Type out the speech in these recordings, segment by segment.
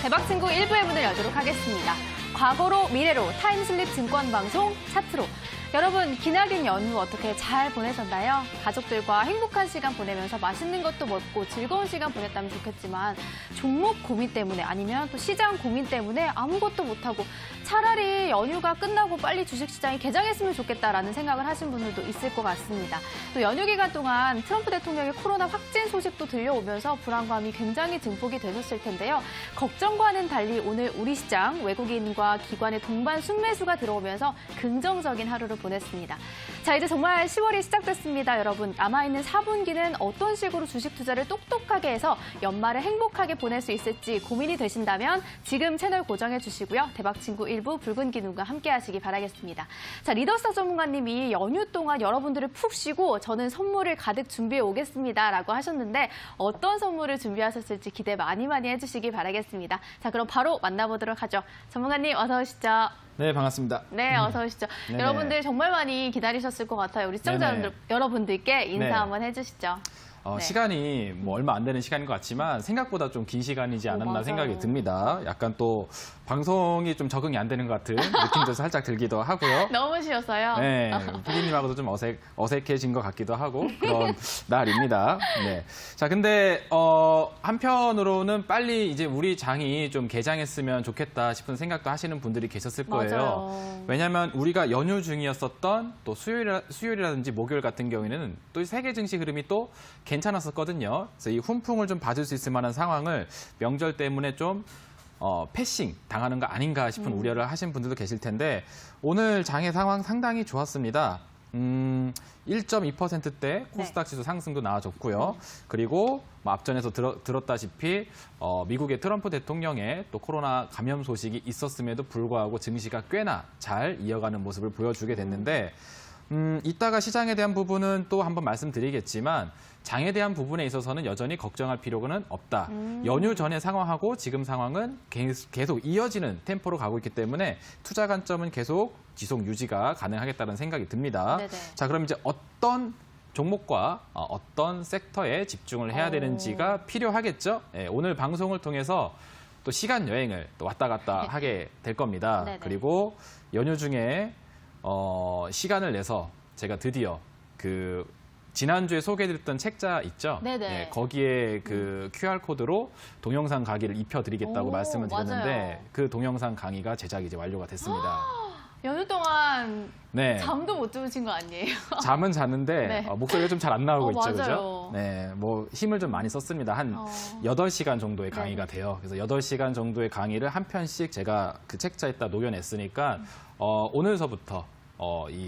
대박친구 1부의 문을 열도록 하겠습니다. 과거로 미래로 타임슬립 증권방송 차트로. 여러분, 기나긴 연휴 어떻게 잘 보내셨나요? 가족들과 행복한 시간 보내면서 맛있는 것도 먹고 즐거운 시간 보냈다면 좋겠지만 종목 고민 때문에 아니면 또 시장 고민 때문에 아무것도 못하고 차라리 연휴가 끝나고 빨리 주식시장이 개장했으면 좋겠다라는 생각을 하신 분들도 있을 것 같습니다. 또 연휴 기간 동안 트럼프 대통령의 코로나 확진 소식도 들려오면서 불안감이 굉장히 증폭이 되셨을 텐데요. 걱정과는 달리 오늘 우리 시장 외국인과 기관의 동반 순매수가 들어오면서 긍정적인 하루를 보냈습니다. 자, 이제 정말 10월이 시작됐습니다. 여러분, 남아있는 4분기는 어떤 식으로 주식 투자를 똑똑하게 해서 연말을 행복하게 보낼 수 있을지 고민이 되신다면 지금 채널 고정해 주시고요. 대박친구 일부 붉은 기둥과 함께 하시기 바라겠습니다. 자, 리더스타 전문가님이 연휴 동안 여러분들을 푹 쉬고 저는 선물을 가득 준비해 오겠습니다 라고 하셨는데 어떤 선물을 준비하셨을지 기대 많이 해주시기 바라겠습니다. 자, 그럼 바로 만나보도록 하죠. 전문가님 어서 오시죠. 네, 반갑습니다. 네, 어서 오시죠. 네네. 여러분들 정말 많이 기다리셨을 것 같아요. 우리 시청자 여러분들께 인사 네. 한번 해주시죠. 네. 시간이 뭐 얼마 안 되는 시간인 것 같지만 생각보다 좀 긴 시간이지 않았나 맞아요. 생각이 듭니다. 약간 또 방송이 좀 적응이 안 되는 것 같은 느낌도 살짝 들기도 하고요. 너무 쉬웠어요. 네, PD님하고도 좀 어색해진 것 같기도 하고 그런 날입니다. 네. 자, 근데 한편으로는 빨리 이제 우리 장이 좀 개장했으면 좋겠다 싶은 생각도 하시는 분들이 계셨을 거예요. 맞아요. 왜냐하면 우리가 연휴 중이었었던 또 수요일이라든지 목요일 같은 경우에는 또 세계 증시 흐름이 또 괜찮았었거든요. 그래서 이 훈풍을 좀 받을 수 있을 만한 상황을 명절 때문에 좀 패싱 당하는 거 아닌가 싶은 우려를 하신 분들도 계실 텐데 오늘 장의 상황 상당히 좋았습니다. 1.2%대 코스닥 지수 상승도 나와줬고요. 그리고 뭐 앞전에서 들었다시피 미국의 트럼프 대통령의 또 코로나 감염 소식이 있었음에도 불구하고 증시가 꽤나 잘 이어가는 모습을 보여주게 됐는데 이따가 시장에 대한 부분은 또 한번 말씀드리겠지만 장에 대한 부분에 있어서는 여전히 걱정할 필요는 없다. 연휴 전의 상황하고 지금 상황은 계속 이어지는 템포로 가고 있기 때문에 투자 관점은 계속 지속 유지가 가능하겠다는 생각이 듭니다. 네네. 자, 그럼 이제 어떤 종목과 어떤 섹터에 집중을 해야 되는지가 필요하겠죠. 네, 오늘 방송을 통해서 또 시간 여행을 또 왔다 갔다 하게 될 겁니다. 네네. 그리고 연휴 중에 시간을 내서 제가 드디어 지난주에 소개해드렸던 책자 있죠? 네네. 네, 거기에 그 QR코드로 동영상 강의를 입혀드리겠다고 오, 말씀을 드렸는데 맞아요. 그 동영상 강의가 제작이 이제 완료가 됐습니다. 연휴 동안 네. 잠도 못 주무신 거 아니에요? 잠은 잤는데 네. 목소리가 좀 잘 안 나오고 있죠, 맞아요. 그죠? 네, 뭐 힘을 좀 많이 썼습니다. 한 8시간 정도의 강의가 돼요. 그래서 8시간 정도의 강의를 한 편씩 제가 그 책자에다 녹여냈으니까 오늘서부터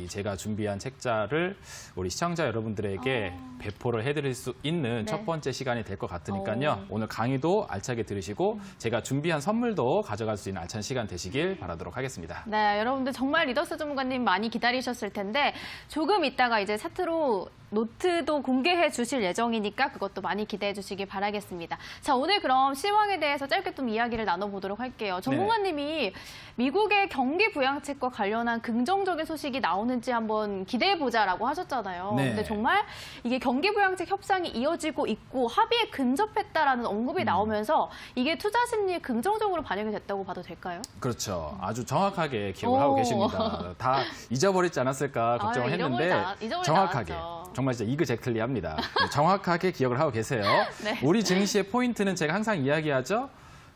제가 준비한 책자를 우리 시청자 여러분들에게 배포를 해드릴 수 있는 네. 첫 번째 시간이 될 것 같으니까요. 오늘 강의도 알차게 들으시고 제가 준비한 선물도 가져갈 수 있는 알찬 시간 되시길 바라도록 하겠습니다. 네, 여러분들 정말 리더스 전문가님 많이 기다리셨을 텐데 조금 있다가 이제 차트로 노트도 공개해 주실 예정이니까 그것도 많이 기대해 주시기 바라겠습니다. 자, 오늘 그럼 시황에 대해서 짧게 좀 이야기를 나눠보도록 할게요. 전문가님이 미국의 경기 부양책과 관련한 긍정적인 소식이 나오는지 한번 기대해보자라고 하셨잖아요. 네. 근데 정말 이게 경기 부양책 협상이 이어지고 있고 합의에 근접했다라는 언급이 나오면서 이게 투자 심리에 긍정적으로 반영이 됐다고 봐도 될까요? 그렇죠. 아주 정확하게 기억을 하고 계십니다. 다 잊어버리지 않았을까 걱정을 했는데 정확하게. 정말 진짜 이그젝틀리합니다. 정확하게 기억을 하고 계세요. 네. 우리 증시의 포인트는 제가 항상 이야기하죠.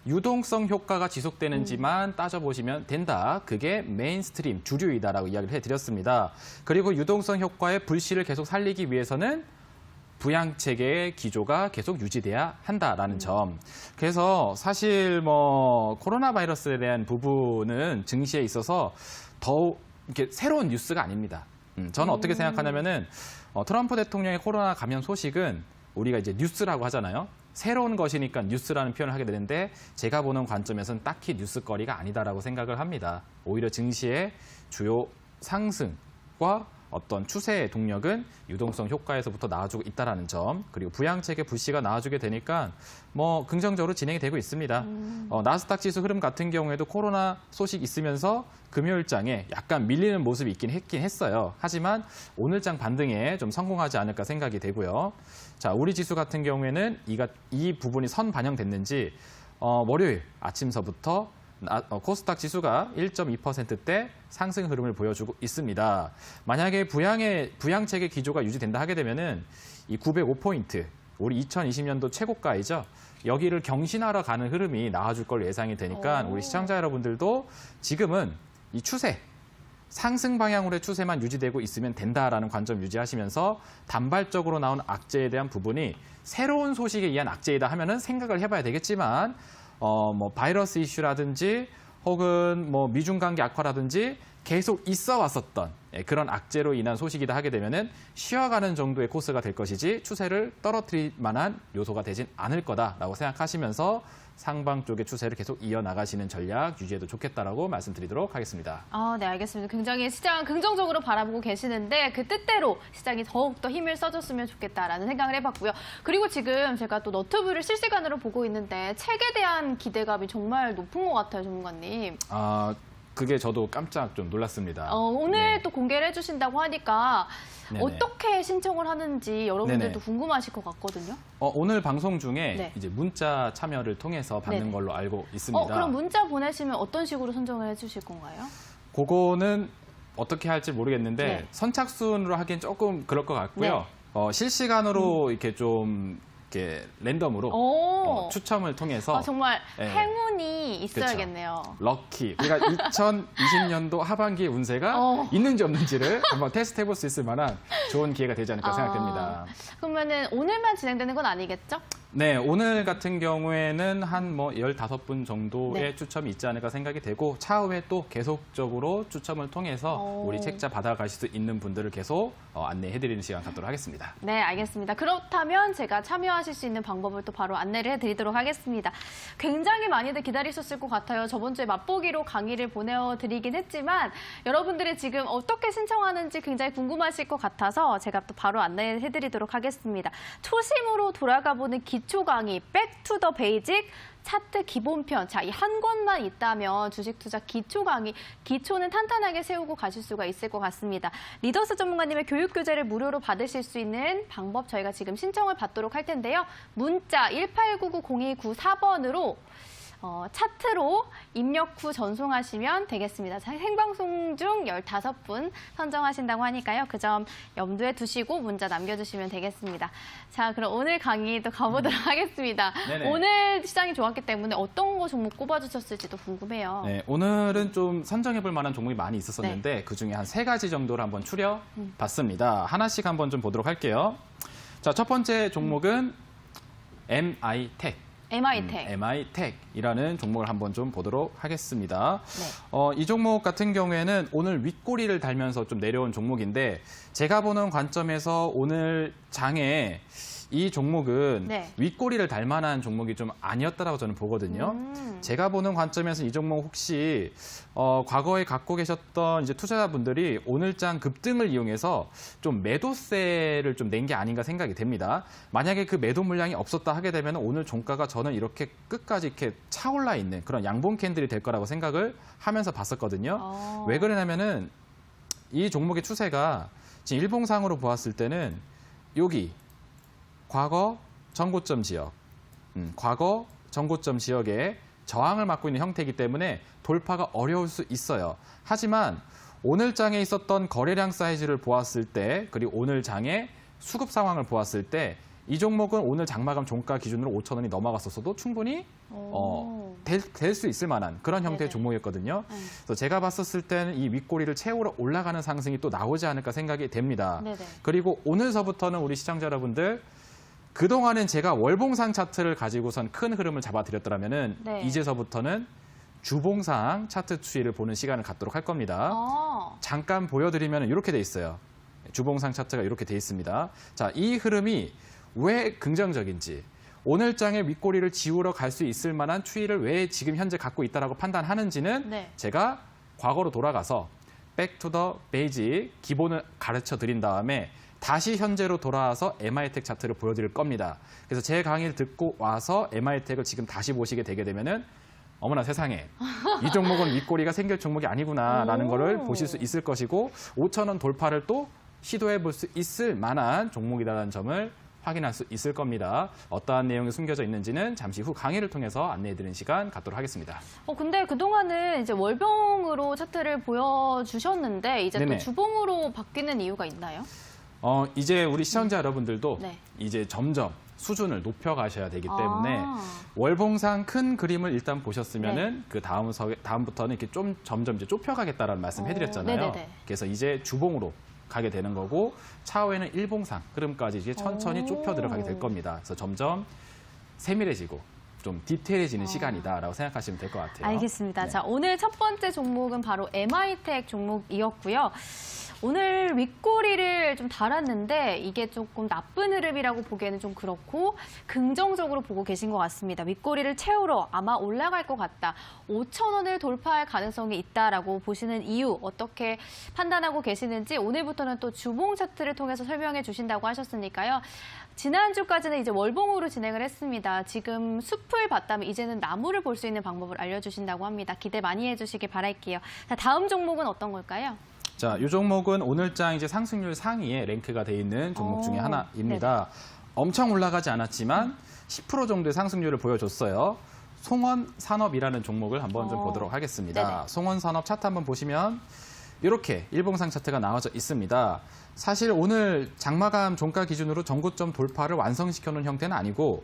유동성 효과가 지속되는지만 따져보시면 된다. 그게 메인스트림, 주류이다라고 이야기를 해드렸습니다. 그리고 유동성 효과의 불씨를 계속 살리기 위해서는 부양체계의 기조가 계속 유지돼야 한다라는 점. 그래서 사실 뭐 코로나 바이러스에 대한 부분은 증시에 있어서 더욱 이렇게 새로운 뉴스가 아닙니다. 저는 어떻게 생각하냐면은 트럼프 대통령의 코로나 감염 소식은 우리가 이제 뉴스라고 하잖아요. 새로운 것이니까 뉴스라는 표현을 하게 되는데 제가 보는 관점에서는 딱히 뉴스거리가 아니다라고 생각을 합니다. 오히려 증시의 주요 상승과 어떤 추세의 동력은 유동성 효과에서부터 나와주고 있다는 점, 그리고 부양책의 불씨가 나와주게 되니까 뭐 긍정적으로 진행이 되고 있습니다. 나스닥 지수 흐름 같은 경우에도 코로나 소식 있으면서 금요일장에 약간 밀리는 모습이 있긴 했어요. 하지만 오늘장 반등에 좀 성공하지 않을까 생각이 되고요. 자, 우리 지수 같은 경우에는 이 부분이 선 반영됐는지 월요일 아침서부터 코스닥 지수가 1.2%대 상승 흐름을 보여주고 있습니다. 만약에 부양책의 기조가 유지된다 하게 되면은 이 905포인트, 우리 2020년도 최고가이죠. 여기를 경신하러 가는 흐름이 나와줄 걸로 예상이 되니까 우리 시청자 여러분들도 지금은 이 추세, 상승 방향으로의 추세만 유지되고 있으면 된다라는 관점 유지하시면서 단발적으로 나온 악재에 대한 부분이 새로운 소식에 의한 악재이다 하면은 생각을 해봐야 되겠지만 뭐 바이러스 이슈라든지 혹은 뭐 미중 관계 악화라든지 계속 있어 왔었던 그런 악재로 인한 소식이다 하게 되면은 쉬어가는 정도의 코스가 될 것이지 추세를 떨어뜨릴 만한 요소가 되진 않을 거다라고 생각하시면서 상방 쪽의 추세를 계속 이어나가시는 전략 유지해도 좋겠다라고 말씀드리도록 하겠습니다. 네, 알겠습니다. 굉장히 시장 긍정적으로 바라보고 계시는데 그 뜻대로 시장이 더욱더 힘을 써줬으면 좋겠다라는 생각을 해봤고요. 그리고 지금 제가 또 너튜브를 실시간으로 보고 있는데 책에 대한 기대감이 정말 높은 것 같아요, 전문가님. 그게 저도 깜짝 좀 놀랐습니다. 오늘 또 공개를 해주신다고 하니까 네네. 어떻게 신청을 하는지 여러분들도 네네. 궁금하실 것 같거든요. 오늘 방송 중에 네. 이제 문자 참여를 통해서 받는 네네. 걸로 알고 있습니다. 그럼 문자 보내시면 어떤 식으로 선정을 해주실 건가요? 그거는 어떻게 할지 모르겠는데 네. 선착순으로 하기엔 조금 그럴 것 같고요. 실시간으로 이렇게 좀 이렇게 랜덤으로 추첨을 통해서 정말 네. 행운이 있어야겠네요. 럭키. 그러니까 2020년도 하반기의 운세가 있는지 없는지를 한번 테스트해볼 수 있을 만한 좋은 기회가 되지 않을까 생각됩니다. 그러면은 오늘만 진행되는 건 아니겠죠? 네, 오늘 같은 경우에는 한 15분 정도의 네. 추첨이 있지 않을까 생각이 되고 차후에 또 계속적으로 추첨을 통해서 우리 책자 받아가실 수 있는 분들을 계속 안내해드리는 시간 갖도록 하겠습니다. 네, 알겠습니다. 그렇다면 제가 참여하실 수 있는 방법을 또 바로 안내를 해드리도록 하겠습니다. 굉장히 많이들 기다리셨을 것 같아요. 저번 주에 맛보기로 강의를 보내드리긴 했지만 여러분들이 지금 어떻게 신청하는지 굉장히 궁금하실 것 같아서 제가 또 바로 안내해드리도록 하겠습니다. 초심으로 돌아가보는 기초 강의 백 투 더 베이직 차트 기본편. 자, 이 한 권만 있다면 주식 투자 기초 강의, 기초는 탄탄하게 세우고 가실 수가 있을 것 같습니다. 리더스 전문가님의 교육 교재를 무료로 받으실 수 있는 방법 저희가 지금 신청을 받도록 할 텐데요. 문자 189902294번으로 차트로 입력 후 전송하시면 되겠습니다. 생방송 중 15분 선정하신다고 하니까요. 그 점 염두에 두시고 문자 남겨주시면 되겠습니다. 자, 그럼 오늘 강의 또 가보도록 하겠습니다. 네네. 오늘 시장이 좋았기 때문에 어떤 거 종목 꼽아주셨을지도 궁금해요. 네, 오늘은 좀 선정해볼 만한 종목이 많이 있었었는데 그중에 한 3가지 정도를 한번 추려봤습니다. 하나씩 한번 좀 보도록 할게요. 자, 첫 번째 종목은 MITech. MITech이라는 종목을 한번 좀 보도록 하겠습니다. 네. 이 종목 같은 경우에는 오늘 윗꼬리를 달면서 좀 내려온 종목인데 제가 보는 관점에서 오늘 장에 이 종목은 네. 윗꼬리를 달 만한 종목이 좀 아니었다라고 저는 보거든요. 제가 보는 관점에서 이 종목 혹시 과거에 갖고 계셨던 이제 투자자분들이 오늘장 급등을 이용해서 좀 매도세를 좀 낸 게 아닌가 생각이 됩니다. 만약에 그 매도 물량이 없었다 하게 되면 오늘 종가가 저는 이렇게 끝까지 이렇게 차올라 있는 그런 양봉 캔들이 될 거라고 생각을 하면서 봤었거든요. 왜 그러냐면은 이 종목의 추세가 지금 일봉상으로 보았을 때는 여기 과거 전고점 지역, 과거 전고점 지역에 저항을 맞고 있는 형태이기 때문에 돌파가 어려울 수 있어요. 하지만 오늘 장에 있었던 거래량 사이즈를 보았을 때, 그리고 오늘 장의 수급 상황을 보았을 때 이 종목은 오늘 장마감 종가 기준으로 5,000원이 넘어갔었어도 충분히 될 수 있을 만한 그런 형태의 네네. 종목이었거든요. 그래서 제가 봤었을 때는 이 윗꼬리를 채우러 올라가는 상승이 또 나오지 않을까 생각이 됩니다. 네네. 그리고 오늘서부터는 우리 시청자 여러분들 그동안은 제가 월봉상 차트를 가지고선 큰 흐름을 잡아드렸더라면은 네. 이제서부터는 주봉상 차트 추이를 보는 시간을 갖도록 할 겁니다. 잠깐 보여드리면 이렇게 돼 있어요. 주봉상 차트가 이렇게 돼 있습니다. 자, 이 흐름이 왜 긍정적인지, 오늘 장의 윗꼬리를 지우러 갈 수 있을 만한 추이를 왜 지금 현재 갖고 있다라고 판단하는지는 네. 제가 과거로 돌아가서 백 투 더 베이직 기본을 가르쳐 드린 다음에 다시 현재로 돌아와서 MITech 차트를 보여드릴 겁니다. 그래서 제 강의를 듣고 와서 MITech을 지금 다시 보시게 되게 되면은 어머나 세상에 이 종목은 윗꼬리가 생길 종목이 아니구나라는 거를 보실 수 있을 것이고 5,000원 돌파를 또 시도해 볼 수 있을 만한 종목이라는 점을 확인할 수 있을 겁니다. 어떠한 내용이 숨겨져 있는지는 잠시 후 강의를 통해서 안내해드리는 시간 갖도록 하겠습니다. 근데 그동안은 이제 월봉으로 차트를 보여주셨는데 이제 네네. 또 주봉으로 바뀌는 이유가 있나요? 이제 우리 시청자 여러분들도 네. 이제 점점 수준을 높여가셔야 되기 때문에 아. 월봉상 큰 그림을 일단 보셨으면은 그 다음부터는 이렇게 좀 점점 이제 좁혀가겠다라는 말씀 해드렸잖아요. 네네네. 그래서 이제 주봉으로 가게 되는 거고 차후에는 일봉상 흐름까지 이제 천천히 오. 좁혀 들어가게 될 겁니다. 그래서 점점 세밀해지고 좀 디테일해지는 시간이다라고 생각하시면 될 것 같아요. 알겠습니다. 네. 자, 오늘 첫 번째 종목은 바로 MI텍 종목이었고요. 오늘 윗꼬리를 좀 달았는데 이게 조금 나쁜 흐름이라고 보기에는 좀 그렇고 긍정적으로 보고 계신 것 같습니다. 윗꼬리를 채우러 아마 올라갈 것 같다. 5,000원을 돌파할 가능성이 있다라고 보시는 이유 어떻게 판단하고 계시는지 오늘부터는 또 주봉 차트를 통해서 설명해 주신다고 하셨으니까요. 지난주까지는 이제 월봉으로 진행을 했습니다. 지금 숲을 봤다면 이제는 나무를 볼 수 있는 방법을 알려주신다고 합니다. 기대 많이 해주시길 바랄게요. 자, 다음 종목은 어떤 걸까요? 자, 이 종목은 오늘장 이제 상승률 상위에 랭크가 돼 있는 종목 중에 하나입니다. 엄청 올라가지 않았지만 10% 정도의 상승률을 보여줬어요. 송원산업이라는 종목을 한번 좀 보도록 하겠습니다. 네네. 송원산업 차트 한번 보시면 이렇게 일봉상 차트가 나와져 있습니다. 사실 오늘 장마감 종가 기준으로 전고점 돌파를 완성시켜 놓은 형태는 아니고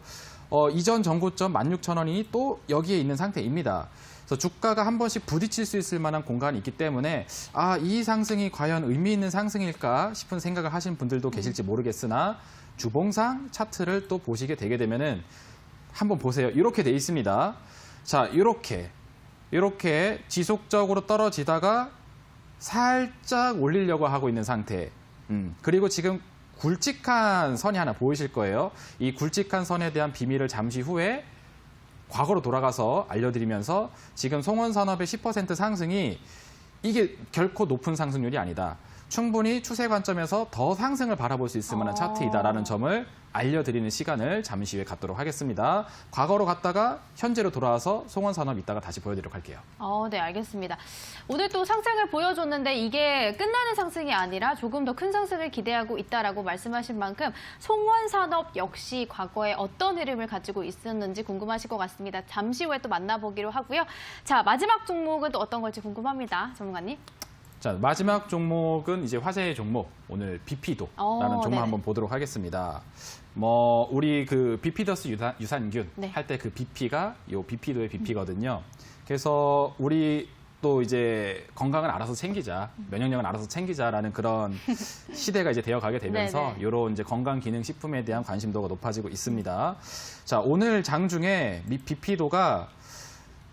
이전 전고점 16,000원이 또 여기에 있는 상태입니다. 그래서 주가가 한 번씩 부딪힐 수 있을 만한 공간이 있기 때문에 이 상승이 과연 의미 있는 상승일까 싶은 생각을 하신 분들도 계실지 모르겠으나 주봉상 차트를 또 보시게 되게 되면은 한번 보세요. 이렇게 돼 있습니다. 자, 이렇게 지속적으로 떨어지다가 살짝 올리려고 하고 있는 상태. 그리고 지금 굵직한 선이 하나 보이실 거예요. 이 굵직한 선에 대한 비밀을 잠시 후에 과거로 돌아가서 알려드리면서 지금 송원산업의 10% 상승이 이게 결코 높은 상승률이 아니다. 충분히 추세 관점에서 더 상승을 바라볼 수 있을 만한 차트이다라는 점을 알려드리는 시간을 잠시 후에 갖도록 하겠습니다. 과거로 갔다가 현재로 돌아와서 송원산업 이따가 다시 보여드리도록 할게요. 네, 알겠습니다. 오늘 또 상승을 보여줬는데 이게 끝나는 상승이 아니라 조금 더 큰 상승을 기대하고 있다라고 말씀하신 만큼 송원산업 역시 과거에 어떤 흐름을 가지고 있었는지 궁금하실 것 같습니다. 잠시 후에 또 만나보기로 하고요. 자, 마지막 종목은 또 어떤 걸지 궁금합니다. 전문가님. 자, 마지막 종목은 이제 화제의 종목, 오늘 비피도라는 종목 네네. 한번 보도록 하겠습니다. 우리 그 비피더스 유산균 네. 할 때 그 비피가 요 비피도의 비피거든요. 그래서 우리 또 이제 건강을 알아서 챙기자, 면역력을 알아서 챙기자라는 그런 시대가 이제 되어가게 되면서 네네. 이런 이제 건강기능식품에 대한 관심도가 높아지고 있습니다. 자, 오늘 장중에 비피도가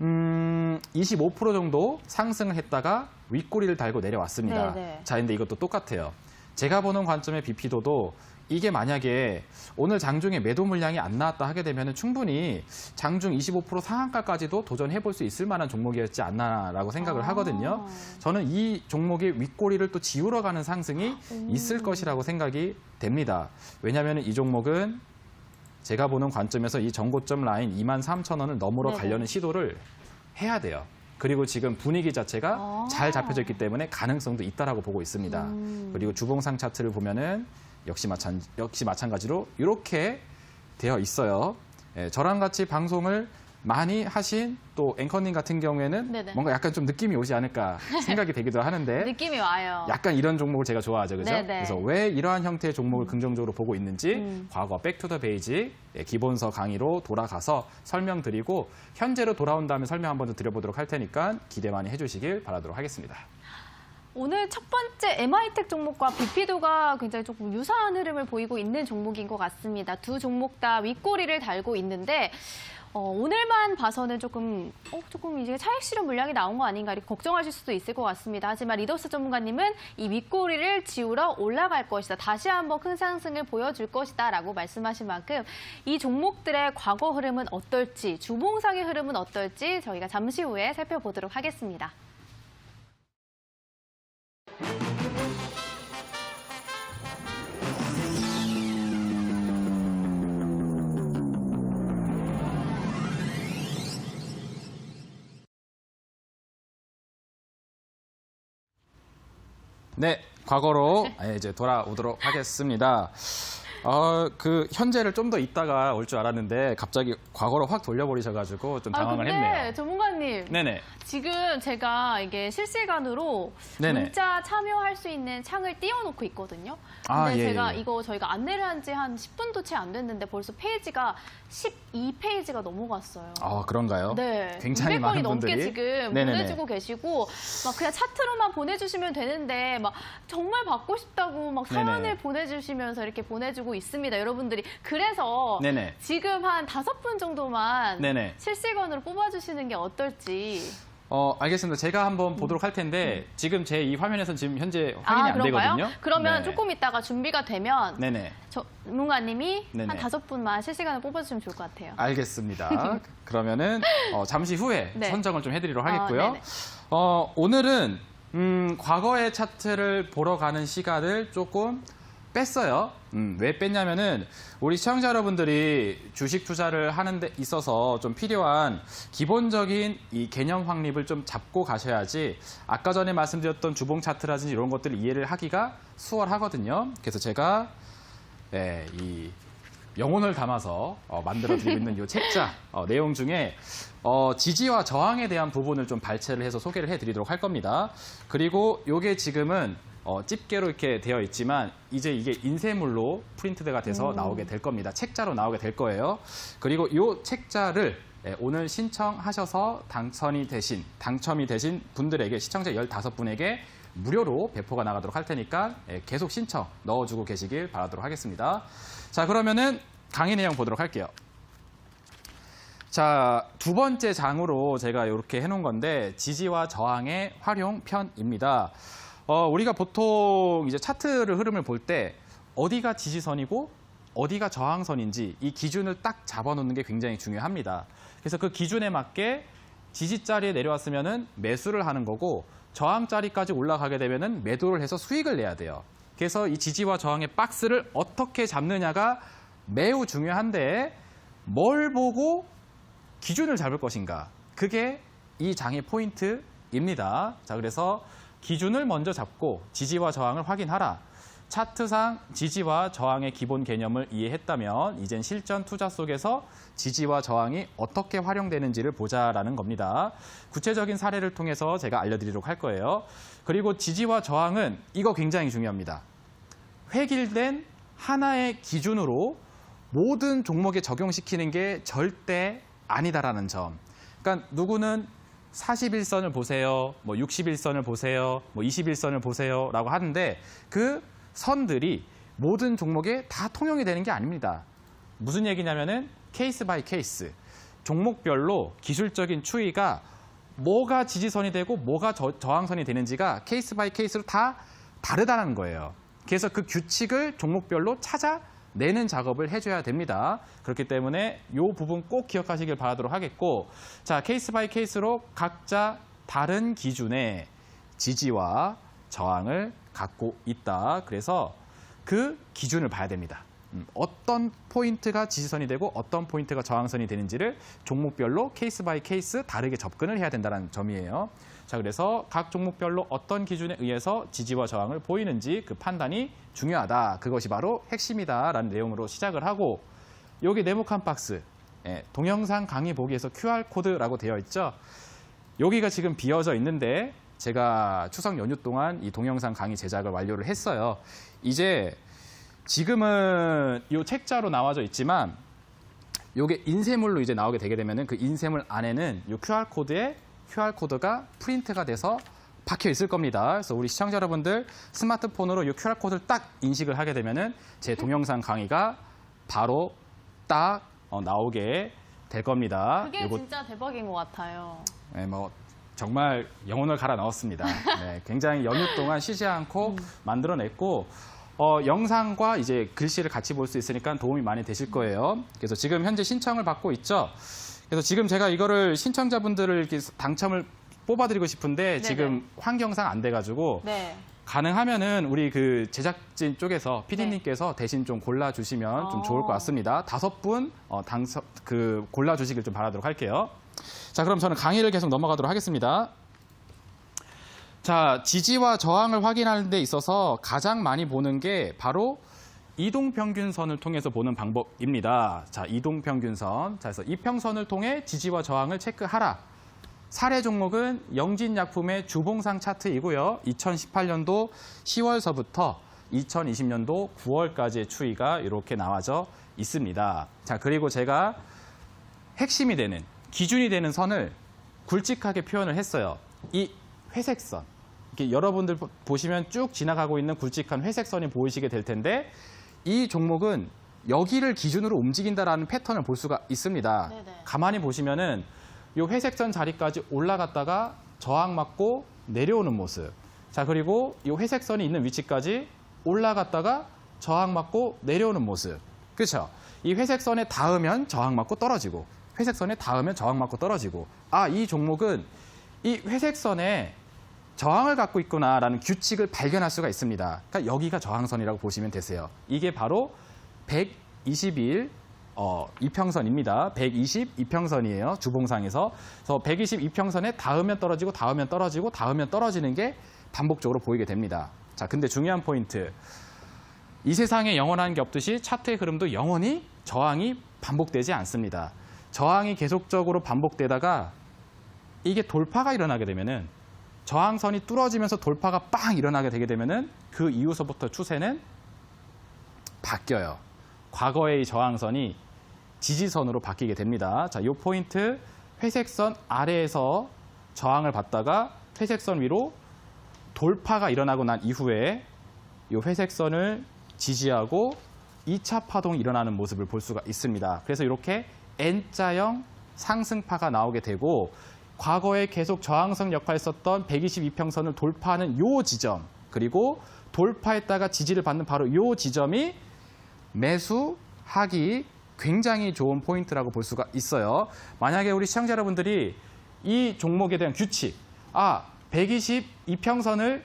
25% 정도 상승을 했다가 윗꼬리를 달고 내려왔습니다. 네네. 자, 근데 이것도 똑같아요. 제가 보는 관점의 비피도도 이게 만약에 오늘 장중에 매도 물량이 안 나왔다 하게 되면 충분히 장중 25% 상한가까지도 도전해 볼 수 있을 만한 종목이었지 않나라고 생각을 하거든요. 저는 이 종목의 윗꼬리를 또 지우러 가는 상승이 있을 것이라고 생각이 됩니다. 왜냐하면 이 종목은 제가 보는 관점에서 이 전고점 라인 23,000원을 넘으러 네네. 가려는 시도를 해야 돼요. 그리고 지금 분위기 자체가 잘 잡혀져 있기 때문에 가능성도 있다라고 보고 있습니다. 그리고 주봉상 차트를 보면은 역시 마찬가지로 이렇게 되어 있어요. 저랑 같이 방송을 많이 하신 또 앵커님 같은 경우에는 네네. 뭔가 약간 좀 느낌이 오지 않을까 생각이 되기도 하는데 느낌이 와요. 약간 이런 종목을 제가 좋아하죠, 그죠? 네네. 그래서 왜 이러한 형태의 종목을 긍정적으로 보고 있는지 과거 백투더 베이직 기본서 강의로 돌아가서 설명드리고 현재로 돌아온 다음에 설명 한번 더 드려보도록 할 테니까 기대 많이 해주시길 바라도록 하겠습니다. 오늘 첫 번째 MI텍 종목과 비피도가 굉장히 조금 유사한 흐름을 보이고 있는 종목인 것 같습니다. 두 종목 다 윗꼬리를 달고 있는데 오늘만 봐서는 조금 이제 차익 실현 물량이 나온 거 아닌가 이렇게 걱정하실 수도 있을 것 같습니다. 하지만 리더스 전문가님은 이 윗꼬리를 지우러 올라갈 것이다. 다시 한번 큰 상승을 보여줄 것이다 라고 말씀하신 만큼 이 종목들의 과거 흐름은 어떨지 주봉상의 흐름은 어떨지 저희가 잠시 후에 살펴보도록 하겠습니다. 네, 과거로 이제 돌아오도록 하겠습니다. 그 현재를 좀 더 있다가 올 줄 알았는데 갑자기 과거로 확 돌려버리셔가지고 좀 당황을 근데 했네요. 전문가님. 네네. 지금 제가 이게 실시간으로 네네. 문자 참여할 수 있는 창을 띄워놓고 있거든요. 아, 근데 예, 제가 예. 이거 저희가 안내를 한 지 한 10분도 채 안 됐는데 벌써 페이지가 12페이지가 넘어갔어요. 그런가요? 네. 굉장히 200건이 많은 넘게 분들이. 지금 네네네. 보내주고 계시고 막 그냥 차트로만 보내주시면 되는데 막 정말 받고 싶다고 막 사연을 네네. 보내주시면서 이렇게 보내주고 있습니다. 여러분들이. 그래서 네네. 지금 한 5분 정도만 네네. 실시간으로 뽑아주시는 게 어떨지. 알겠습니다. 제가 한번 보도록 할 텐데 지금 제 이 화면에서는 지금 현재 확인이 안 그런가요? 되거든요. 그러면 네. 조금 있다가 준비가 되면 네네. 전문가님이 네네. 한 5분만 실시간으로 뽑아주시면 좋을 것 같아요. 알겠습니다. 그러면은 잠시 후에 네. 선정을 좀 해드리도록 하겠고요. 네네. 오늘은 과거의 차트를 보러 가는 시간을 조금 뺐어요. 왜 뺐냐면은 우리 시청자 여러분들이 주식 투자를 하는 데 있어서 좀 필요한 기본적인 이 개념 확립을 좀 잡고 가셔야지 아까 전에 말씀드렸던 주봉 차트라든지 이런 것들을 이해를 하기가 수월하거든요. 그래서 제가 이 영혼을 담아서 만들어드리고 있는 이 책자 내용 중에 지지와 저항에 대한 부분을 좀 발췌를 해서 소개를 해드리도록 할 겁니다. 그리고 이게 지금은 집게로 이렇게 되어 있지만 이제 이게 인쇄물로 프린트가 돼서 나오게 될 겁니다. 책자로 나오게 될 거예요. 그리고 이 책자를 오늘 신청하셔서 당첨이 되신 분들에게 시청자 15분에게 무료로 배포가 나가도록 할 테니까 계속 신청 넣어주고 계시길 바라도록 하겠습니다. 자, 그러면은 강의 내용 보도록 할게요. 자, 두 번째 장으로 제가 이렇게 해놓은 건데 지지와 저항의 활용편입니다. 우리가 보통 이제 차트를 흐름을 볼 때 어디가 지지선이고 어디가 저항선인지 이 기준을 딱 잡아놓는 게 굉장히 중요합니다. 그래서 그 기준에 맞게 지지자리에 내려왔으면은 매수를 하는 거고 저항자리까지 올라가게 되면은 매도를 해서 수익을 내야 돼요. 그래서 이 지지와 저항의 박스를 어떻게 잡느냐가 매우 중요한데 뭘 보고 기준을 잡을 것인가? 그게 이 장의 포인트입니다. 자, 그래서 기준을 먼저 잡고 지지와 저항을 확인하라. 차트상 지지와 저항의 기본 개념을 이해했다면 이젠 실전 투자 속에서 지지와 저항이 어떻게 활용되는지를 보자라는 겁니다. 구체적인 사례를 통해서 제가 알려드리도록 할 거예요. 그리고 지지와 저항은 이거 굉장히 중요합니다. 획일된 하나의 기준으로 모든 종목에 적용시키는 게 절대 아니다라는 점. 그러니까 누구는 41선을 보세요, 뭐 61선을 보세요, 뭐 21선을 보세요 라고 하는데 그 선들이 모든 종목에 다 통용이 되는 게 아닙니다. 무슨 얘기냐면은 케이스 바이 케이스. 종목별로 기술적인 추이가 뭐가 지지선이 되고 뭐가 저항선이 되는지가 케이스 바이 케이스로 다 다르다는 거예요. 그래서 그 규칙을 종목별로 찾아내는 작업을 해줘야 됩니다. 그렇기 때문에 이 부분 꼭 기억하시길 바라도록 하겠고, 자, 케이스 바이 케이스로 각자 다른 기준의 지지와 저항을 갖고 있다. 그래서 그 기준을 봐야 됩니다. 어떤 포인트가 지지선이 되고 어떤 포인트가 저항선이 되는지를 종목별로 케이스 바이 케이스 다르게 접근을 해야 된다는 점이에요. 자, 그래서 각 종목별로 어떤 기준에 의해서 지지와 저항을 보이는지 그 판단이 중요하다. 그것이 바로 핵심이다라는 내용으로 시작을 하고, 여기 네모칸 박스, 동영상 강의 보기에서 QR코드라고 되어 있죠. 여기가 지금 비어져 있는데 제가 추석 연휴 동안 이 동영상 강의 제작을 완료를 했어요. 이제 지금은 이 책자로 나와져 있지만 이게 인쇄물로 이제 나오게 되게 되면은 그 인쇄물 안에는 이 QR코드가 프린트가 돼서 박혀 있을 겁니다. 그래서 우리 시청자 여러분들 스마트폰으로 이 QR코드를 딱 인식을 하게 되면은 제 동영상 강의가 바로 딱 나오게 될 겁니다. 그게 진짜 대박인 것 같아요. 네, 뭐 정말 영혼을 갈아 넣었습니다. 네, 굉장히 연휴 동안 쉬지 않고 만들어냈고 영상과 이제 글씨를 같이 볼 수 있으니까 도움이 많이 되실 거예요. 그래서 지금 현재 신청을 받고 있죠. 그래서 지금 제가 이거를 신청자분들을 이렇게 당첨을 뽑아드리고 싶은데 네네. 지금 환경상 안 돼가지고 네. 가능하면은 우리 그 제작진 쪽에서 PD님께서 대신 좀 골라주시면 좀 좋을 것 같습니다. 5분 골라주시길 좀 바라도록 할게요. 자, 그럼 저는 강의를 계속 넘어가도록 하겠습니다. 자, 지지와 저항을 확인하는 데 있어서 가장 많이 보는 게 바로 이동평균선을 통해서 보는 방법입니다. 자, 이동평균선. 자, 그래서 이평선을 통해 지지와 저항을 체크하라. 사례 종목은 영진약품의 주봉상 차트이고요. 2018년도 10월서부터 2020년도 9월까지의 추이가 이렇게 나와져 있습니다. 자, 그리고 제가 핵심이 되는, 기준이 되는 선을 굵직하게 표현을 했어요. 이 회색선. 이렇게 여러분들 보시면 쭉 지나가고 있는 굵직한 회색선이 보이시게 될 텐데 이 종목은 여기를 기준으로 움직인다라는 패턴을 볼 수가 있습니다. 네네. 가만히 보시면은 이 회색선 자리까지 올라갔다가 저항 맞고 내려오는 모습. 자, 그리고 이 회색선이 있는 위치까지 올라갔다가 저항 맞고 내려오는 모습. 그렇죠? 이 회색선에 닿으면 저항 맞고 떨어지고 회색선에 닿으면 저항 맞고 떨어지고. 아, 이 종목은 이 회색선에 저항을 갖고 있구나라는 규칙을 발견할 수가 있습니다. 그러니까 여기가 저항선이라고 보시면 되세요. 이게 바로 121 이평선입니다. 120 이평선이에요. 주봉상에서. 그래서 120 이평선에 닿으면 떨어지고 닿으면 떨어지고 닿으면 떨어지는 게 반복적으로 보이게 됩니다. 자, 근데 중요한 포인트. 이 세상에 영원한 게 없듯이 차트의 흐름도 영원히 저항이 반복되지 않습니다. 저항이 계속적으로 반복되다가 이게 돌파가 일어나게 되면은 저항선이 뚫어지면서 돌파가 빵 일어나게 되게 되면은 그 이후서부터 추세는 바뀌어요. 과거의 이 저항선이 지지선으로 바뀌게 됩니다. 자, 이 포인트 회색선 아래에서 저항을 받다가 회색선 위로 돌파가 일어나고 난 이후에 이 회색선을 지지하고 2차 파동이 일어나는 모습을 볼 수가 있습니다. 그래서 이렇게 N자형 상승파가 나오게 되고 과거에 계속 저항성 역할을 했었던 122평선을 돌파하는 이 지점, 그리고 돌파했다가 지지를 받는 바로 이 지점이 매수하기 굉장히 좋은 포인트라고 볼 수가 있어요. 만약에 우리 시청자 여러분들이 이 종목에 대한 규칙, 122평선을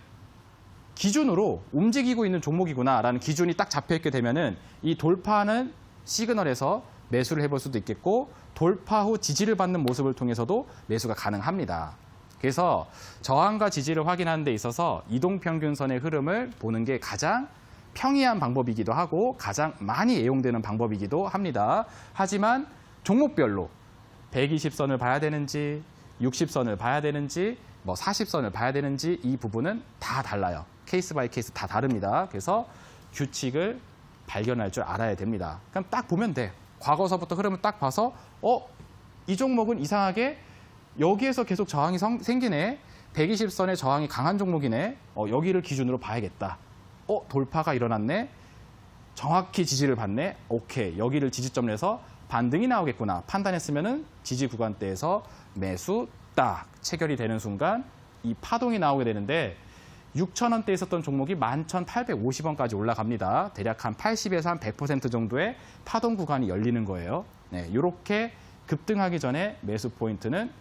기준으로 움직이고 있는 종목이구나라는 기준이 딱 잡혀있게 되면은 이 돌파하는 시그널에서 매수를 해볼 수도 있겠고 돌파 후 지지를 받는 모습을 통해서도 매수가 가능합니다. 그래서 저항과 지지를 확인하는 데 있어서 이동평균선의 흐름을 보는 게 가장 평이한 방법이기도 하고 가장 많이 애용되는 방법이기도 합니다. 하지만 종목별로 120선을 봐야 되는지 60선을 봐야 되는지 40선을 봐야 되는지 이 부분은 다 달라요. 케이스 바이 케이스 다 다릅니다. 그래서 규칙을 발견할 줄 알아야 됩니다. 그럼 딱 보면 돼. 과거서부터 흐름을 딱 봐서 이 종목은 이상하게 여기에서 계속 저항이 생기네. 120선의 저항이 강한 종목이네. 여기를 기준으로 봐야겠다. 돌파가 일어났네. 정확히 지지를 받네. 오케이. 여기를 지지점으로 해서 반등이 나오겠구나. 판단했으면은 지지 구간대에서 매수 딱 체결이 되는 순간 이 파동이 나오게 되는데 6,000원대에 있었던 종목이 11,850원까지 올라갑니다. 대략 한 80에서 한 100% 정도의 파동 구간이 열리는 거예요. 네, 이렇게 급등하기 전에 매수 포인트는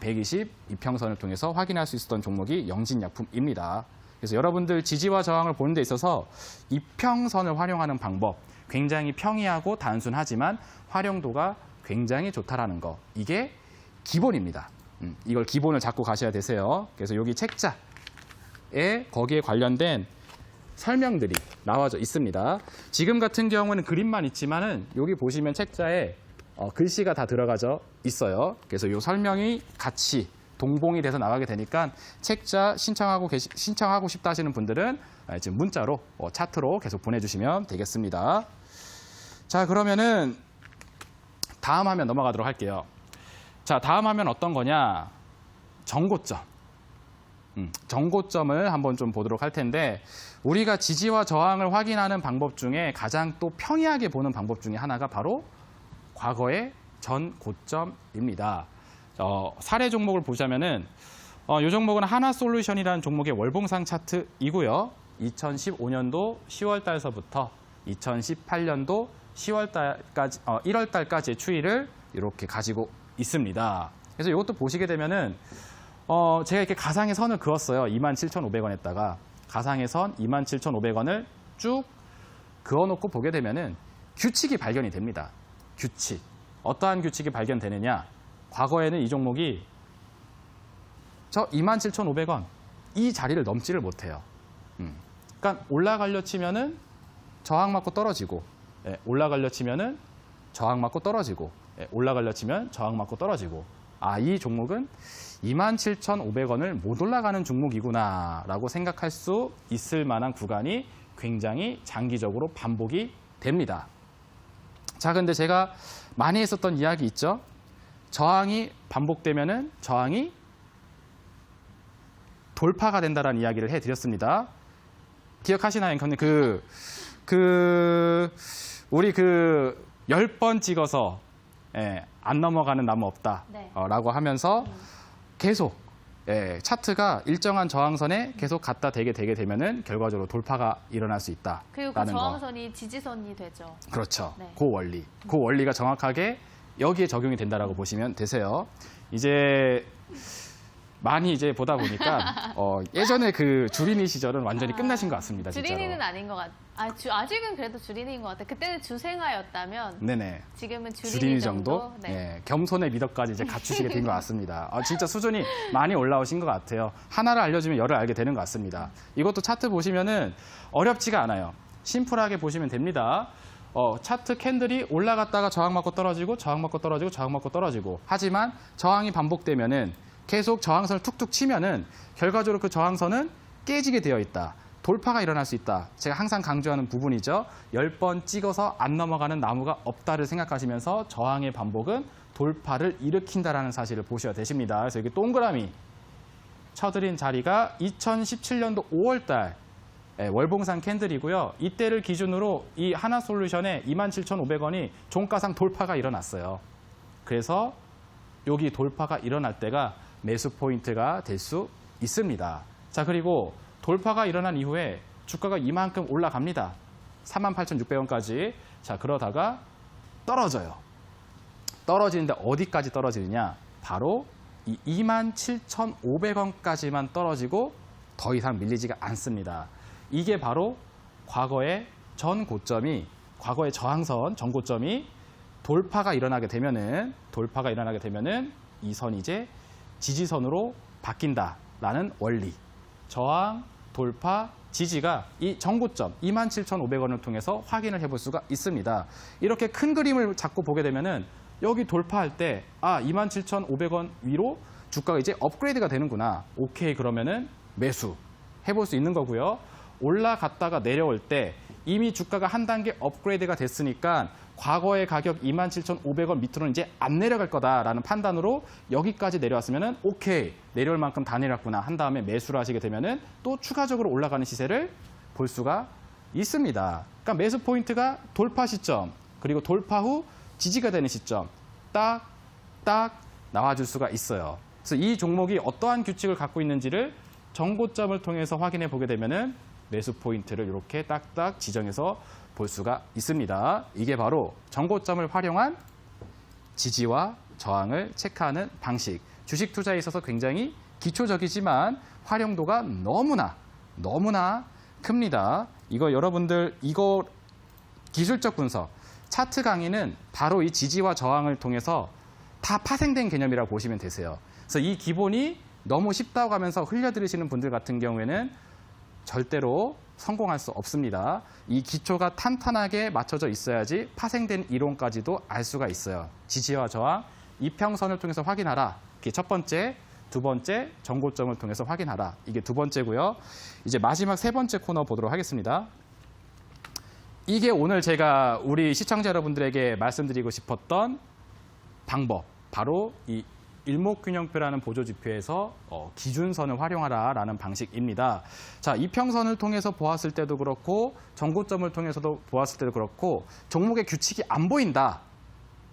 120 이평선을 통해서 확인할 수 있었던 종목이 영진약품입니다. 그래서 여러분들 지지와 저항을 보는 데 있어서 이평선을 활용하는 방법 굉장히 평이하고 단순하지만 활용도가 굉장히 좋다라는 거. 이게 기본입니다. 이걸 기본을 잡고 가셔야 되세요. 그래서 여기 책자에 거기에 관련된 설명들이 나와져 있습니다. 지금 같은 경우는 그림만 있지만은 여기 보시면 책자에 글씨가 다 들어가져 있어요. 그래서 이 설명이 같이 동봉이 돼서 나가게 되니까 책자 신청하고 싶다 하시는 분들은 지금 문자로 차트로 계속 보내주시면 되겠습니다. 자, 그러면은 다음 화면 넘어가도록 할게요. 자, 다음 화면 어떤 거냐? 정고점. 정고점을 한번 좀 보도록 할 텐데 우리가 지지와 저항을 확인하는 방법 중에 가장 또 평이하게 보는 방법 중에 하나가 바로 과거의 전 고점입니다. 사례 종목을 보자면은 이 종목은 하나솔루션이라는 종목의 월봉상 차트이고요. 2015년도 10월 달서부터 2018년도 10월 달까지 1월 달까지의 추이를 이렇게 가지고 있습니다. 그래서 이것도 보시게 되면은 제가 이렇게 가상의 선을 그었어요. 27,500원에다가 가상의 선 27,500원을 쭉 그어놓고 보게 되면은 규칙이 발견이 됩니다. 규칙. 어떠한 규칙이 발견되느냐? 과거에는 이 종목이 저 27,500원 이 자리를 넘지를 못해요. 그러니까 올라가려 치면은 저항 맞고 떨어지고, 예, 올라가려 치면은 저항 맞고 떨어지고, 예, 올라가려 치면 저항 맞고 떨어지고. 아, 이 종목은 27,500원을 못 올라가는 종목이구나라고 생각할 수 있을 만한 구간이 굉장히 장기적으로 반복이 됩니다. 자, 근데 제가 많이 했었던 이야기 있죠? 저항이 반복되면은 저항이 돌파가 된다라는 이야기를 해드렸습니다. 기억하시나요, 앵커님? 우리 10번 찍어서, 예, 안 넘어가는 나무 없다. 네. 라고 하면서 계속, 예, 차트가 일정한 저항선에 계속 갖다 대게 되면은 결과적으로 돌파가 일어날 수 있다. 그리고 그 라는 거. 저항선이 지지선이 되죠. 그렇죠. 네. 그 원리. 그 원리가 정확하게 여기에 적용이 된다라고 보시면 되세요. 이제 많이 이제 보다 보니까 예전에 그 주린이 시절은 완전히 끝나신 것 같습니다. 진짜로. 주린이는 아닌 것 같. 아직은 그래도 주린이인 것 같아. 그때는 주생아였다면 네네. 지금은 주린이, 주린이 정도? 네. 네, 겸손의 미덕까지 이제 갖추시게 된 것 같습니다. 진짜 수준이 많이 올라오신 것 같아요. 하나를 알려주면 열을 알게 되는 것 같습니다. 이것도 차트 보시면은 어렵지가 않아요. 심플하게 보시면 됩니다. 차트 캔들이 올라갔다가 저항 맞고 떨어지고, 저항 맞고 떨어지고, 저항 맞고 떨어지고. 하지만 저항이 반복되면은 계속 저항선을 툭툭 치면은 결과적으로 그 저항선은 깨지게 되어 있다. 돌파가 일어날 수 있다. 제가 항상 강조하는 부분이죠. 10번 찍어서 안 넘어가는 나무가 없다를 생각하시면서 저항의 반복은 돌파를 일으킨다라는 사실을 보셔야 되십니다. 그래서 여기 동그라미 쳐드린 자리가 2017년도 5월 달 월봉상 캔들이고요. 이때를 기준으로 이 하나솔루션에 27,500원이 종가상 돌파가 일어났어요. 그래서 여기 돌파가 일어날 때가 매수 포인트가 될 수 있습니다. 자, 그리고 돌파가 일어난 이후에 주가가 이만큼 올라갑니다. 38,600원까지. 자, 그러다가 떨어져요. 떨어지는데 어디까지 떨어지느냐? 바로 이 27,500원까지만 떨어지고 더 이상 밀리지가 않습니다. 이게 바로 과거의 과거의 저항선, 전고점이 돌파가 일어나게 되면은 이 선이 이제 지지선으로 바뀐다라는 원리. 저항, 돌파, 지지가 이 전고점 27,500원을 통해서 확인을 해볼 수가 있습니다. 이렇게 큰 그림을 잡고 보게 되면은 여기 돌파할 때 27,500원 위로 주가가 이제 업그레이드가 되는구나. 오케이, 그러면은 매수 해볼 수 있는 거고요. 올라갔다가 내려올 때 이미 주가가 한 단계 업그레이드가 됐으니까 과거의 가격 27,500원 밑으로는 이제 안 내려갈 거다라는 판단으로 여기까지 내려왔으면은 오케이, 내려올 만큼 다 내렸구나 한 다음에 매수를 하시게 되면은 또 추가적으로 올라가는 시세를 볼 수가 있습니다. 그러니까 매수 포인트가 돌파 시점, 그리고 돌파 후 지지가 되는 시점 딱 나와줄 수가 있어요. 그래서 이 종목이 어떠한 규칙을 갖고 있는지를 정고점을 통해서 확인해 보게 되면은 매수 포인트를 이렇게 딱딱 지정해서 볼 수가 있습니다. 이게 바로 정고점을 활용한 지지와 저항을 체크하는 방식. 주식 투자에 있어서 굉장히 기초적이지만 활용도가 너무나 큽니다. 여러분들 기술적 분석, 차트 강의는 바로 이 지지와 저항을 통해서 다 파생된 개념이라고 보시면 되세요. 그래서 이 기본이 너무 쉽다고 하면서 흘려들으시는 분들 같은 경우에는 절대로 성공할 수 없습니다. 이 기초가 탄탄하게 맞춰져 있어야지 파생된 이론까지도 알 수가 있어요. 지지와 저항, 이평선을 통해서 확인하라. 이게 첫 번째, 두 번째, 정고점을 통해서 확인하라. 이게 두 번째고요. 이제 마지막 세 번째 코너 보도록 하겠습니다. 이게 오늘 제가 우리 시청자 여러분들에게 말씀드리고 싶었던 방법. 바로 이 일목균형표라는 보조지표에서 기준선을 활용하라라는 방식입니다. 자, 이평선을 통해서 보았을 때도 그렇고 정고점을 통해서도 보았을 때도 그렇고 종목의 규칙이 안 보인다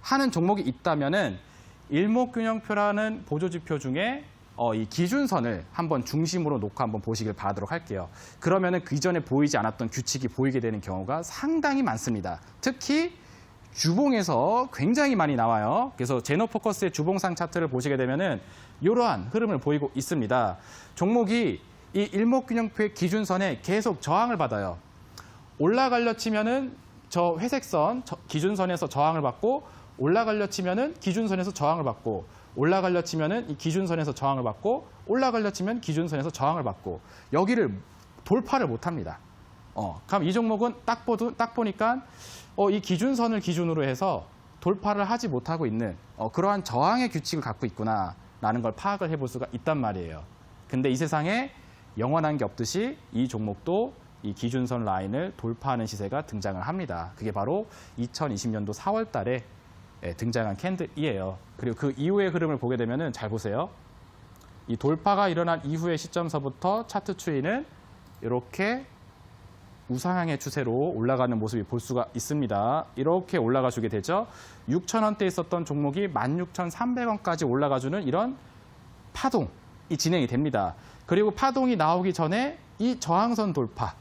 하는 종목이 있다면은 일목균형표라는 보조지표 중에 이 기준선을 한번 중심으로 놓고 한번 보시길 바라도록 할게요. 그러면은 그 이전에 보이지 않았던 규칙이 보이게 되는 경우가 상당히 많습니다. 특히 주봉에서 굉장히 많이 나와요. 그래서 제노포커스의 주봉상 차트를 보시게 되면은 이러한 흐름을 보이고 있습니다. 종목이 이 일목균형표의 기준선에 계속 저항을 받아요. 올라가려 치면은 저 회색선 기준선에서 저항을 받고 올라가려 치면은 기준선에서 저항을 받고 올라가려 치면은 이 기준선에서 저항을 받고 올라가려 치면 기준선에서 저항을 받고 여기를 돌파를 못 합니다. 그럼 이 종목은 딱 보니까 이 기준선을 기준으로 해서 돌파를 하지 못하고 있는 그러한 저항의 규칙을 갖고 있구나라는 걸 파악을 해볼 수가 있단 말이에요. 근데 이 세상에 영원한 게 없듯이 이 종목도 이 기준선 라인을 돌파하는 시세가 등장을 합니다. 그게 바로 2020년도 4월 달에 등장한 캔들이에요. 그리고 그 이후의 흐름을 보게 되면은 잘 보세요. 이 돌파가 일어난 이후의 시점서부터 차트 추이는 이렇게 우상향의 추세로 올라가는 모습이 볼 수가 있습니다. 이렇게 올라가주게 되죠. 6,000원대에 있었던 종목이 16,300원까지 올라가주는 이런 파동이 진행이 됩니다. 그리고 파동이 나오기 전에 이 저항선 돌파,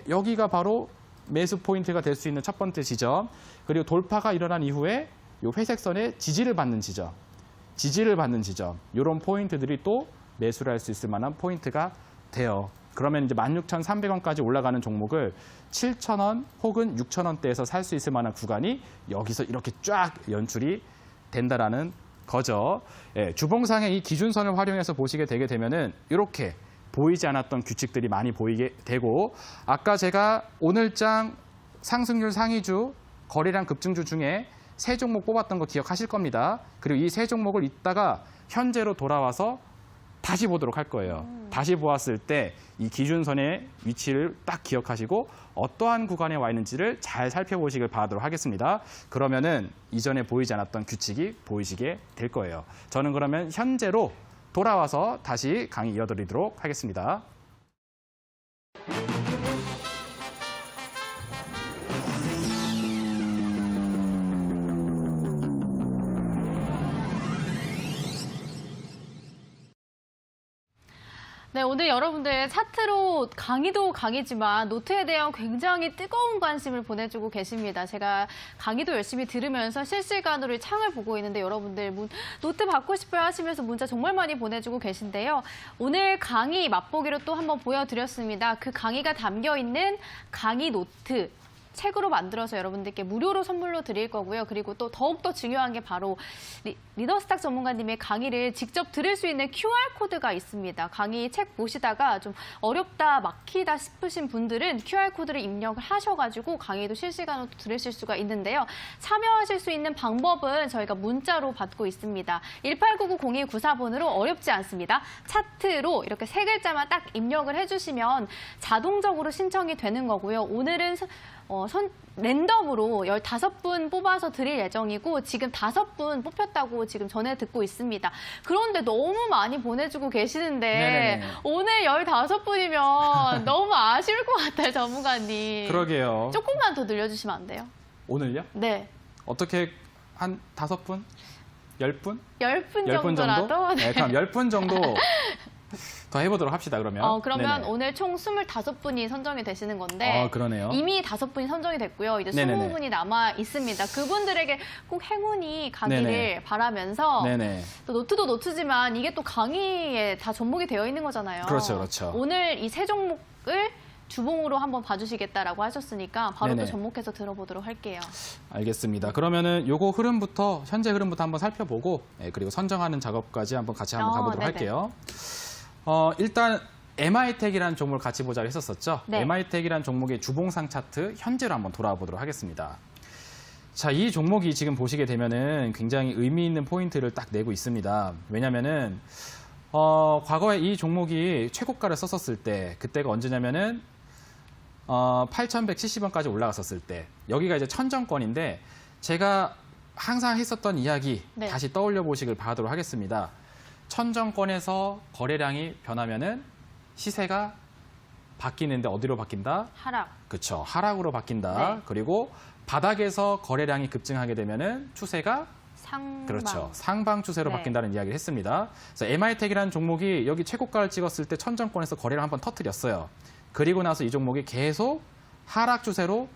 여기가 바로 매수 포인트가 될 수 있는 첫 번째 지점. 그리고 돌파가 일어난 이후에 이 회색선의 지지를 받는 지점, 이런 포인트들이 또 매수를 할 수 있을 만한 포인트가 돼요. 그러면 이제 16,300원까지 올라가는 종목을 7,000원 혹은 6,000원대에서 살 수 있을 만한 구간이 여기서 이렇게 쫙 연출이 된다라는 거죠. 주봉상의 이 기준선을 활용해서 보시게 되게 되면은 이렇게 보이지 않았던 규칙들이 많이 보이게 되고, 아까 제가 오늘장 상승률 상위주, 거래량 급증주 중에 세 종목 뽑았던 거 기억하실 겁니다. 그리고 이 세 종목을 이따가 현재로 돌아와서 다시 보도록 할 거예요. 다시 보았을 때 이 기준선의 위치를 딱 기억하시고 어떠한 구간에 와 있는지를 잘 살펴보시길 바라도록 하겠습니다. 그러면은 이전에 보이지 않았던 규칙이 보이시게 될 거예요. 저는 그러면 현재로 돌아와서 다시 강의 이어드리도록 하겠습니다. 네, 오늘 여러분들 차트로 강의도 강의지만 노트에 대한 굉장히 뜨거운 관심을 보내주고 계십니다. 제가 강의도 열심히 들으면서 실시간으로 이 창을 보고 있는데 여러분들 노트 받고 싶어요 하시면서 문자 정말 많이 보내주고 계신데요. 오늘 강의 맛보기로 또 한번 보여드렸습니다. 그 강의가 담겨있는 강의 노트. 책으로 만들어서 여러분들께 무료로 선물로 드릴 거고요. 그리고 또 더욱더 중요한 게 바로 리더스탁 전문가님의 강의를 직접 들을 수 있는 QR코드가 있습니다. 강의 책 보시다가 좀 어렵다, 막히다 싶으신 분들은 QR코드를 입력을 하셔가지고 강의도 실시간으로 들으실 수가 있는데요. 참여하실 수 있는 방법은 저희가 문자로 받고 있습니다. 189902194번으로 어렵지 않습니다. 차트로 이렇게 세 글자만 딱 입력을 해주시면 자동적으로 신청이 되는 거고요. 오늘은 랜덤으로 15분 뽑아서 드릴 예정이고 지금 5분 뽑혔다고 지금 전해 듣고 있습니다. 그런데 너무 많이 보내주고 계시는데 네네네. 오늘 15분이면 너무 아쉬울 것 같아요, 전문가님. 그러게요. 조금만 더 늘려주시면 안 돼요? 오늘요? 네. 어떻게 한 5분? 10분? 10분 10분 정도라도? 정도? 네, 그럼 10분 정도 더 해보도록 합시다, 그러면. 그러면 네네. 오늘 총 25분이 선정이 되시는 건데 그러네요. 이미 5분이 선정이 됐고요. 이제 네네네. 20분이 남아 있습니다. 그분들에게 꼭 행운이 가기를 네네. 바라면서 네네. 또 노트도 노트지만 이게 또 강의에 다 접목이 되어 있는 거잖아요. 그렇죠, 그렇죠. 오늘 이 세 종목을 주봉으로 한번 봐주시겠다라고 하셨으니까 바로 네네. 또 접목해서 들어보도록 할게요. 알겠습니다. 그러면은 요거 흐름부터, 현재 흐름부터 한번 살펴보고, 그리고 선정하는 작업까지 한번 같이 한번 가보도록 네네. 할게요. 일단 MI텍이라는 종목을 같이 보자고 했었었죠. 네. MI텍이라는 종목의 주봉상 차트 현재로 한번 돌아와 보도록 하겠습니다. 자, 이 종목이 지금 보시게 되면은 굉장히 의미 있는 포인트를 딱 내고 있습니다. 왜냐면은 과거에 이 종목이 최고가를 썼었을 때, 그때가 언제냐면은 8,170원까지 올라갔었을 때, 여기가 이제 천정권인데 제가 항상 했었던 이야기 네. 다시 떠올려 보시길 바라도록 하겠습니다. 천정권에서 거래량이 변하면은 시세가 바뀌는데 어디로 바뀐다? 하락. 그렇죠. 하락으로 바뀐다. 네. 그리고 바닥에서 거래량이 급증하게 되면은 추세가 상방. 그렇죠. 상방 추세로 네. 바뀐다는 이야기를 했습니다. 그래서 MI텍이라는 종목이 여기 최고가를 찍었을 때 천정권에서 거래를 한번 터뜨렸어요. 그리고 나서 이 종목이 계속 하락 추세로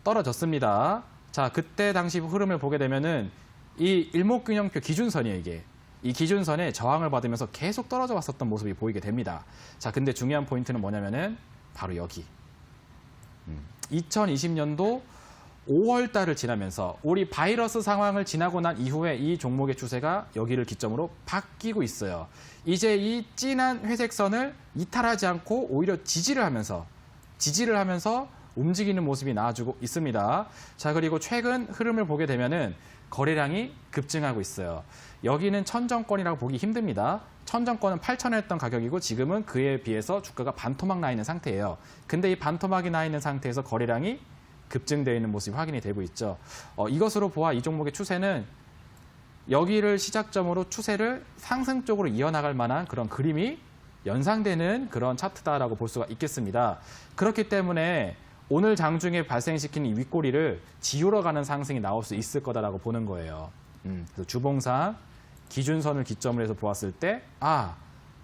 떨어졌습니다. 자, 그때 당시 흐름을 보게 되면은 이 일목균형표 기준선이에요, 이게. 이 기준선에 저항을 받으면서 계속 떨어져 왔었던 모습이 보이게 됩니다. 자, 근데 중요한 포인트는 뭐냐면은 바로 여기. 2020년도 5월 달을 지나면서 우리 바이러스 상황을 지나고 난 이후에 이 종목의 추세가 여기를 기점으로 바뀌고 있어요. 이제 이 진한 회색 선을 이탈하지 않고 오히려 지지를 하면서 지지를 하면서 움직이는 모습이 나와주고 있습니다. 자, 그리고 최근 흐름을 보게 되면은 거래량이 급증하고 있어요. 여기는 천정권이라고 보기 힘듭니다. 천정권은 8,000원이었던 가격이고 지금은 그에 비해서 주가가 반토막 나 있는 상태예요. 근데 이 반토막이 나 있는 상태에서 거래량이 급증되어 있는 모습이 확인이 되고 있죠. 이것으로 보아 이 종목의 추세는 여기를 시작점으로 추세를 상승 쪽으로 이어나갈 만한 그런 그림이 연상되는 그런 차트다라고 볼 수가 있겠습니다. 그렇기 때문에 오늘 장중에 발생시킨 이 윗꼬리를 지우러 가는 상승이 나올 수 있을 거다라고 보는 거예요. 그래서 주봉상 기준선을 기점으로 해서 보았을 때,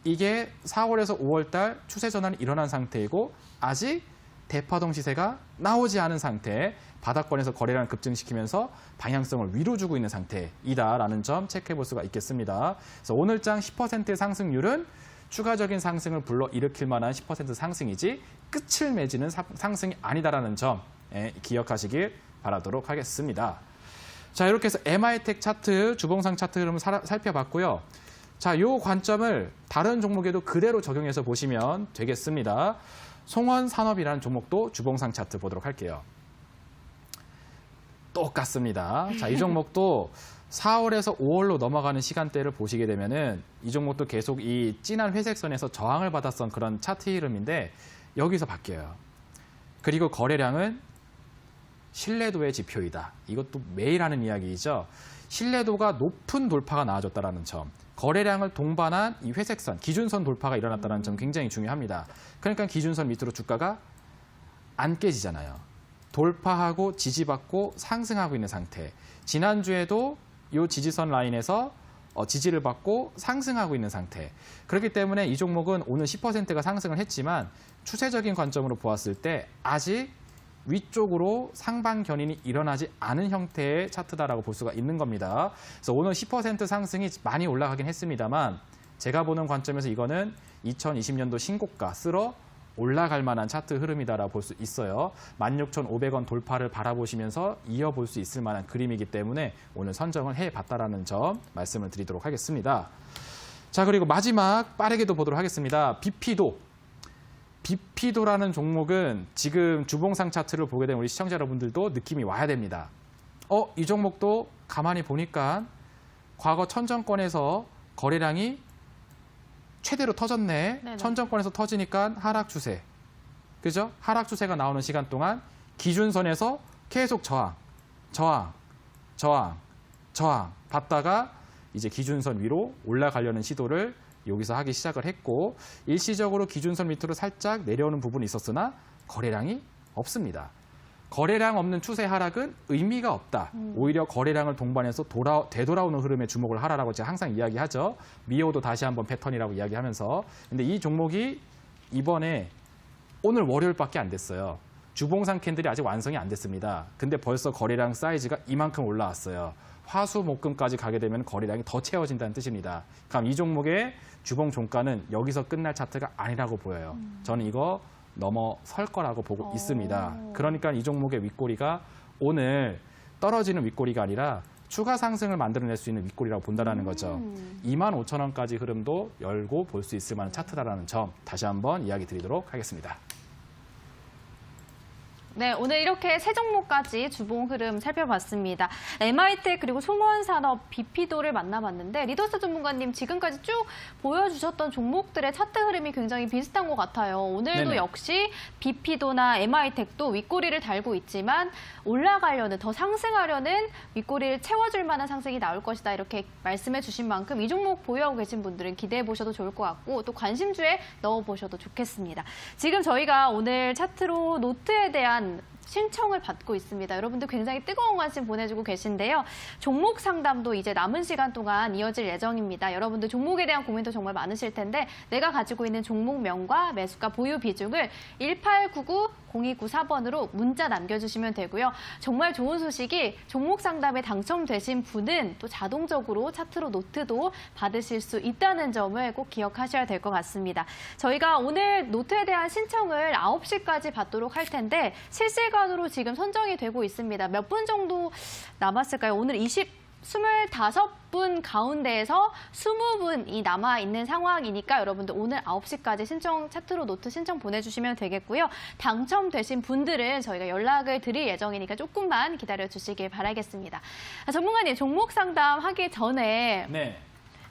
이게 4월에서 5월 달 추세 전환이 일어난 상태이고 아직 대파동 시세가 나오지 않은 상태, 바닥권에서 거래량을 급증시키면서 방향성을 위로 주고 있는 상태이다라는 점 체크해 볼 수가 있겠습니다. 그래서 오늘장 10%의 상승률은 추가적인 상승을 불러일으킬 만한 10% 상승이지 끝을 맺는 상승이 아니다라는 점 기억하시길 바라도록 하겠습니다. 자, 이렇게 해서 MI텍 차트, 주봉상 차트 흐름을 살펴봤고요. 자, 이 관점을 다른 종목에도 그대로 적용해서 보시면 되겠습니다. 송원산업이라는 종목도 주봉상 차트 보도록 할게요. 똑같습니다. 자, 이 종목도 4월에서 5월로 넘어가는 시간대를 보시게 되면은 이 종목도 계속 이 진한 회색선에서 저항을 받았던 그런 차트 흐름인데 여기서 바뀌어요. 그리고 거래량은 신뢰도의 지표이다. 이것도 매일 하는 이야기이죠. 신뢰도가 높은 돌파가 나와줬다는 점. 거래량을 동반한 이 회색선, 기준선 돌파가 일어났다는 점 굉장히 중요합니다. 그러니까 기준선 밑으로 주가가 안 깨지잖아요. 돌파하고 지지받고 상승하고 있는 상태. 지난주에도 이 지지선 라인에서 지지를 받고 상승하고 있는 상태. 그렇기 때문에 이 종목은 오늘 10%가 상승을 했지만 추세적인 관점으로 보았을 때 아직 위쪽으로 상방 견인이 일어나지 않은 형태의 차트다라고 볼 수가 있는 겁니다. 그래서 오늘 10% 상승이 많이 올라가긴 했습니다만 제가 보는 관점에서 이거는 2020년도 신고가 쓸어 올라갈 만한 차트 흐름이다라고 볼 수 있어요. 16,500원 돌파를 바라보시면서 이어볼 수 있을 만한 그림이기 때문에 오늘 선정을 해봤다라는 점 말씀을 드리도록 하겠습니다. 자, 그리고 마지막 빠르게도 보도록 하겠습니다. 비피도라는 종목은 지금 주봉상 차트를 보게 되면 우리 시청자 여러분들도 느낌이 와야 됩니다. 이 종목도 가만히 보니까 과거 천정권에서 거래량이 최대로 터졌네. 네네. 천정권에서 터지니까 하락 추세. 그죠? 하락 추세가 나오는 시간 동안 기준선에서 계속 저항 받다가 이제 기준선 위로 올라가려는 시도를 여기서 하기 시작을 했고 일시적으로 기준선 밑으로 살짝 내려오는 부분이 있었으나 거래량이 없습니다. 거래량 없는 추세 하락은 의미가 없다. 오히려 거래량을 동반해서 되돌아오는 흐름에 주목을 하라라고 제가 항상 이야기하죠. 미호도 다시 한번 패턴이라고 이야기하면서. 근데 이 종목이 이번에 오늘 월요일밖에 안 됐어요. 주봉상 캔들이 아직 완성이 안 됐습니다. 근데 벌써 거래량 사이즈가 이만큼 올라왔어요. 화수 목금까지 가게 되면 거래량이 더 채워진다는 뜻입니다. 그럼 이 종목의 주봉 종가는 여기서 끝날 차트가 아니라고 보여요. 저는 이거 넘어설 거라고 보고 있습니다. 그러니까 이 종목의 윗꼬리가 오늘 떨어지는 윗꼬리가 아니라 추가 상승을 만들어낼 수 있는 윗꼬리라고 본다는 거죠. 25,000원까지 흐름도 열고 볼 수 있을 만한 차트다라는 점 다시 한번 이야기 드리도록 하겠습니다. 네, 오늘 이렇게 세 종목까지 주봉 흐름 살펴봤습니다. MI텍 그리고 송원산업, 비피도를 만나봤는데 리더스 전문가님 지금까지 쭉 보여주셨던 종목들의 차트 흐름이 굉장히 비슷한 것 같아요. 오늘도 네네. 역시 비피도나 MI텍도 윗꼬리를 달고 있지만 올라가려는, 더 상승하려는 윗꼬리를 채워줄 만한 상승이 나올 것이다. 이렇게 말씀해 주신 만큼 이 종목 보유하고 계신 분들은 기대해 보셔도 좋을 것 같고 또 관심주에 넣어보셔도 좋겠습니다. 지금 저희가 오늘 차트로 노트에 대한 신청을 받고 있습니다. 여러분들 굉장히 뜨거운 관심 보내주고 계신데요. 종목 상담도 이제 남은 시간 동안 이어질 예정입니다. 여러분들 종목에 대한 고민도 정말 많으실 텐데 내가 가지고 있는 종목명과 매수가 보유 비중을 1899-0294번으로 문자 남겨주시면 되고요. 정말 좋은 소식이 종목 상담에 당첨되신 분은 또 자동적으로 차트로 노트도 받으실 수 있다는 점을 꼭 기억하셔야 될 것 같습니다. 저희가 오늘 노트에 대한 신청을 9시까지 받도록 할 텐데 실시간으로 지금 선정이 되고 있습니다. 몇 분 정도 남았을까요? 오늘 25분 가운데에서 20분이 남아있는 상황이니까 여러분들 오늘 9시까지 신청 차트로 노트 신청 보내주시면 되겠고요. 당첨되신 분들은 저희가 연락을 드릴 예정이니까 조금만 기다려주시길 바라겠습니다. 전문가님, 종목 상담하기 전에 네.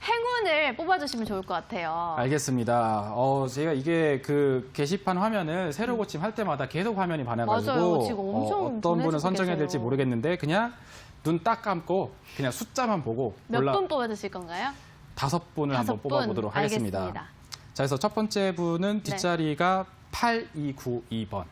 행운을 뽑아주시면 좋을 것 같아요. 알겠습니다. 제가 이게 그 게시판 화면을 새로 고침할 때마다 계속 화면이 반해가지고 맞아요. 지금 엄청 어떤 분을 보내주고 선정해야 될지 계세요. 모르겠는데 그냥 눈 딱 감고 그냥 숫자만 보고 몇 분 뽑아주실 건가요? 5분을 한번 5분. 뽑아보도록 하겠습니다. 알겠습니다. 자, 그래서 첫 번째 분은 네. 뒷자리가 8292번.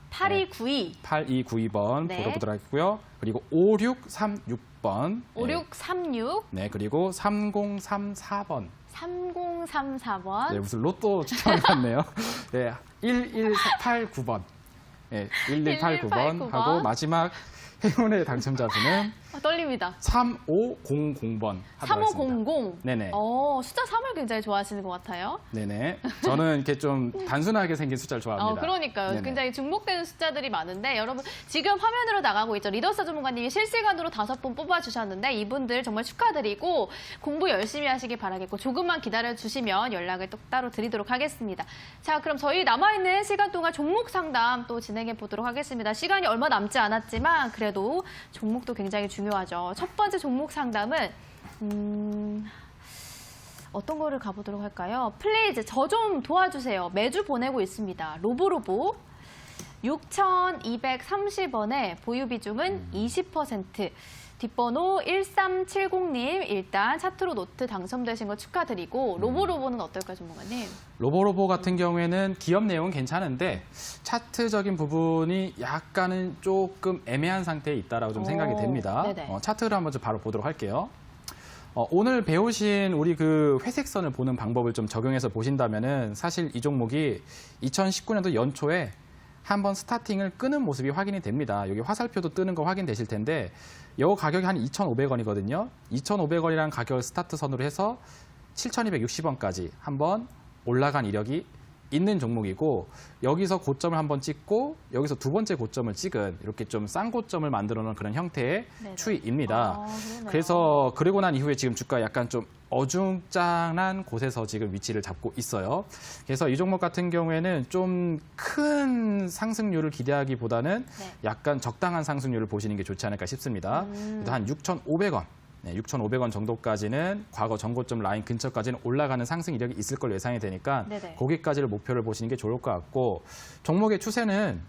8292, 8292번 네. 보도록 하겠고요. 그리고 5636번. 5636, 네, 그리고 3034번. 3034번. 네, 무슨 로또 추첨 같네요. 네, 1189번. 네, 1189번 하고 마지막 행운의 당첨자분은 떨립니다. 3500번 하도록 하겠습니다. 3500. 네네. 숫자 3을 굉장히 좋아하시는 것 같아요. 네네. 저는 이렇게 좀 단순하게 생긴 숫자를 좋아합니다. 그러니까요. 네네. 굉장히 중복되는 숫자들이 많은데 여러분 지금 화면으로 나가고 있죠. 리더스 전문가님이 실시간으로 5분 뽑아주셨는데 이분들 정말 축하드리고 공부 열심히 하시길 바라겠고 조금만 기다려주시면 연락을 또 따로 드리도록 하겠습니다. 자, 그럼 저희 남아있는 시간 동안 종목 상담 또 진행해 보도록 하겠습니다. 시간이 얼마 남지 않았지만 그래도 종목도 굉장히 중요하죠. 첫 번째 종목 상담은 어떤 거를 가보도록 할까요? 플리즈, 저 좀 도와주세요. 매주 보내고 있습니다. 로보로보 6,230원에 보유 비중은 20%. 뒷번호 1370님 일단 차트로 노트 당첨되신 거 축하드리고 로보로보는 어떨까요, 전문가님? 로보로보 같은 경우에는 기업 내용은 괜찮은데 차트적인 부분이 약간은 조금 애매한 상태에 있다라고 좀 생각이 됩니다. 네네. 차트를 한번 좀 바로 보도록 할게요. 오늘 배우신 우리 그 회색선을 보는 방법을 좀 적용해서 보신다면은 사실 이 종목이 2019년도 연초에 한번 스타팅을 끄는 모습이 확인이 됩니다. 여기 화살표도 뜨는 거 확인되실 텐데 요 가격이 한 2,500원이거든요. 2,500원이라는 가격을 스타트 선으로 해서 7,260원까지 한번 올라간 이력이 있는 종목이고 여기서 고점을 한번 찍고 여기서 두 번째 고점을 찍은 이렇게 좀 싼 고점을 만들어 놓은 그런 형태의 네네. 추이입니다. 그러네요. 그래서 그러고 난 이후에 지금 주가 약간 좀 어중짠한 곳에서 지금 위치를 잡고 있어요. 그래서 이 종목 같은 경우에는 좀 큰 상승률을 기대하기보다는 네. 약간 적당한 상승률을 보시는 게 좋지 않을까 싶습니다. 그래도 한 6,500원. 네, 6,500원 정도까지는 과거 전고점 라인 근처까지는 올라가는 상승 이력이 있을 걸로 예상이 되니까 네네. 거기까지를 목표를 보시는 게 좋을 것 같고 종목의 추세는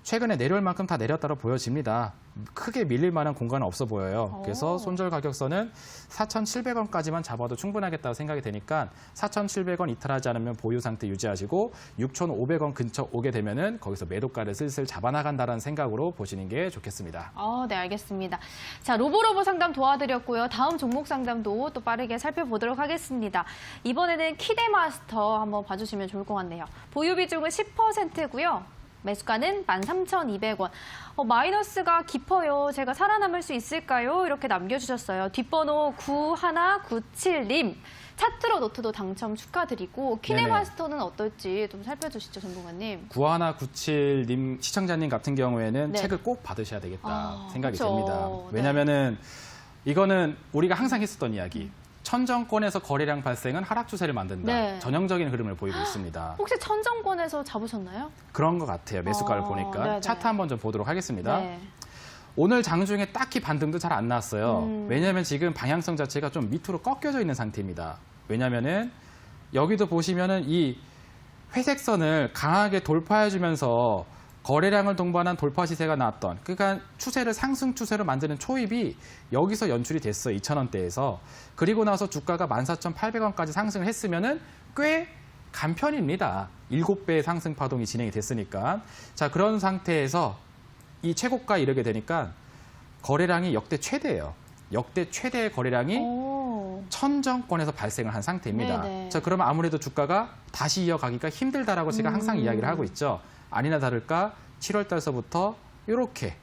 최근에 내려올 만큼 다 내렸다고 보여집니다. 크게 밀릴 만한 공간은 없어 보여요. 그래서 손절 가격선은 4,700원까지만 잡아도 충분하겠다고 생각이 되니까 4,700원 이탈하지 않으면 보유 상태 유지하시고 6,500원 근처 오게 되면은 거기서 매도가를 슬슬 잡아나간다는 생각으로 보시는 게 좋겠습니다. 네, 알겠습니다. 자, 로보로보 상담 도와드렸고요. 다음 종목 상담도 또 빠르게 살펴보도록 하겠습니다. 이번에는 키데마스터 한번 봐주시면 좋을 것 같네요. 보유 비중은 10%고요. 매수가는 13,200원. 마이너스가 깊어요. 제가 살아남을 수 있을까요? 이렇게 남겨주셨어요. 뒷번호 9197님. 차트로 노트도 당첨 축하드리고 키네마스터는 어떨지 좀 살펴주시죠, 전문가님. 9197님 시청자님 같은 경우에는 네. 책을 꼭 받으셔야 되겠다 생각이 그쵸. 됩니다. 네. 왜냐하면은 이거는 우리가 항상 했었던 이야기. 천정권에서 거래량 발생은 하락 추세를 만든다. 네. 전형적인 흐름을 보이고 있습니다. 혹시 천정권에서 잡으셨나요? 그런 것 같아요. 매수가를 보니까. 네네. 차트 한번 좀 보도록 하겠습니다. 네. 오늘 장중에 딱히 반등도 잘 안 나왔어요. 왜냐하면 지금 방향성 자체가 좀 밑으로 꺾여져 있는 상태입니다. 왜냐하면은 여기도 보시면은 이 회색선을 강하게 돌파해주면서 거래량을 동반한 돌파 시세가 나왔던 그러니까 추세를 상승 추세로 만드는 초입이 여기서 연출이 됐어요. 2,000원대에서. 그리고 나서 주가가 14,800원까지 상승을 했으면은 꽤 간편입니다. 7배의 상승 파동이 진행이 됐으니까. 자, 그런 상태에서 이 최고가에 이르게 되니까 거래량이 역대 최대예요. 역대 최대의 거래량이 천정권에서 발생을 한 상태입니다. 네네. 자, 그러면 아무래도 주가가 다시 이어가기가 힘들다라고 제가 항상 이야기를 하고 있죠. 아니나 다를까 7월 달서부터 이렇게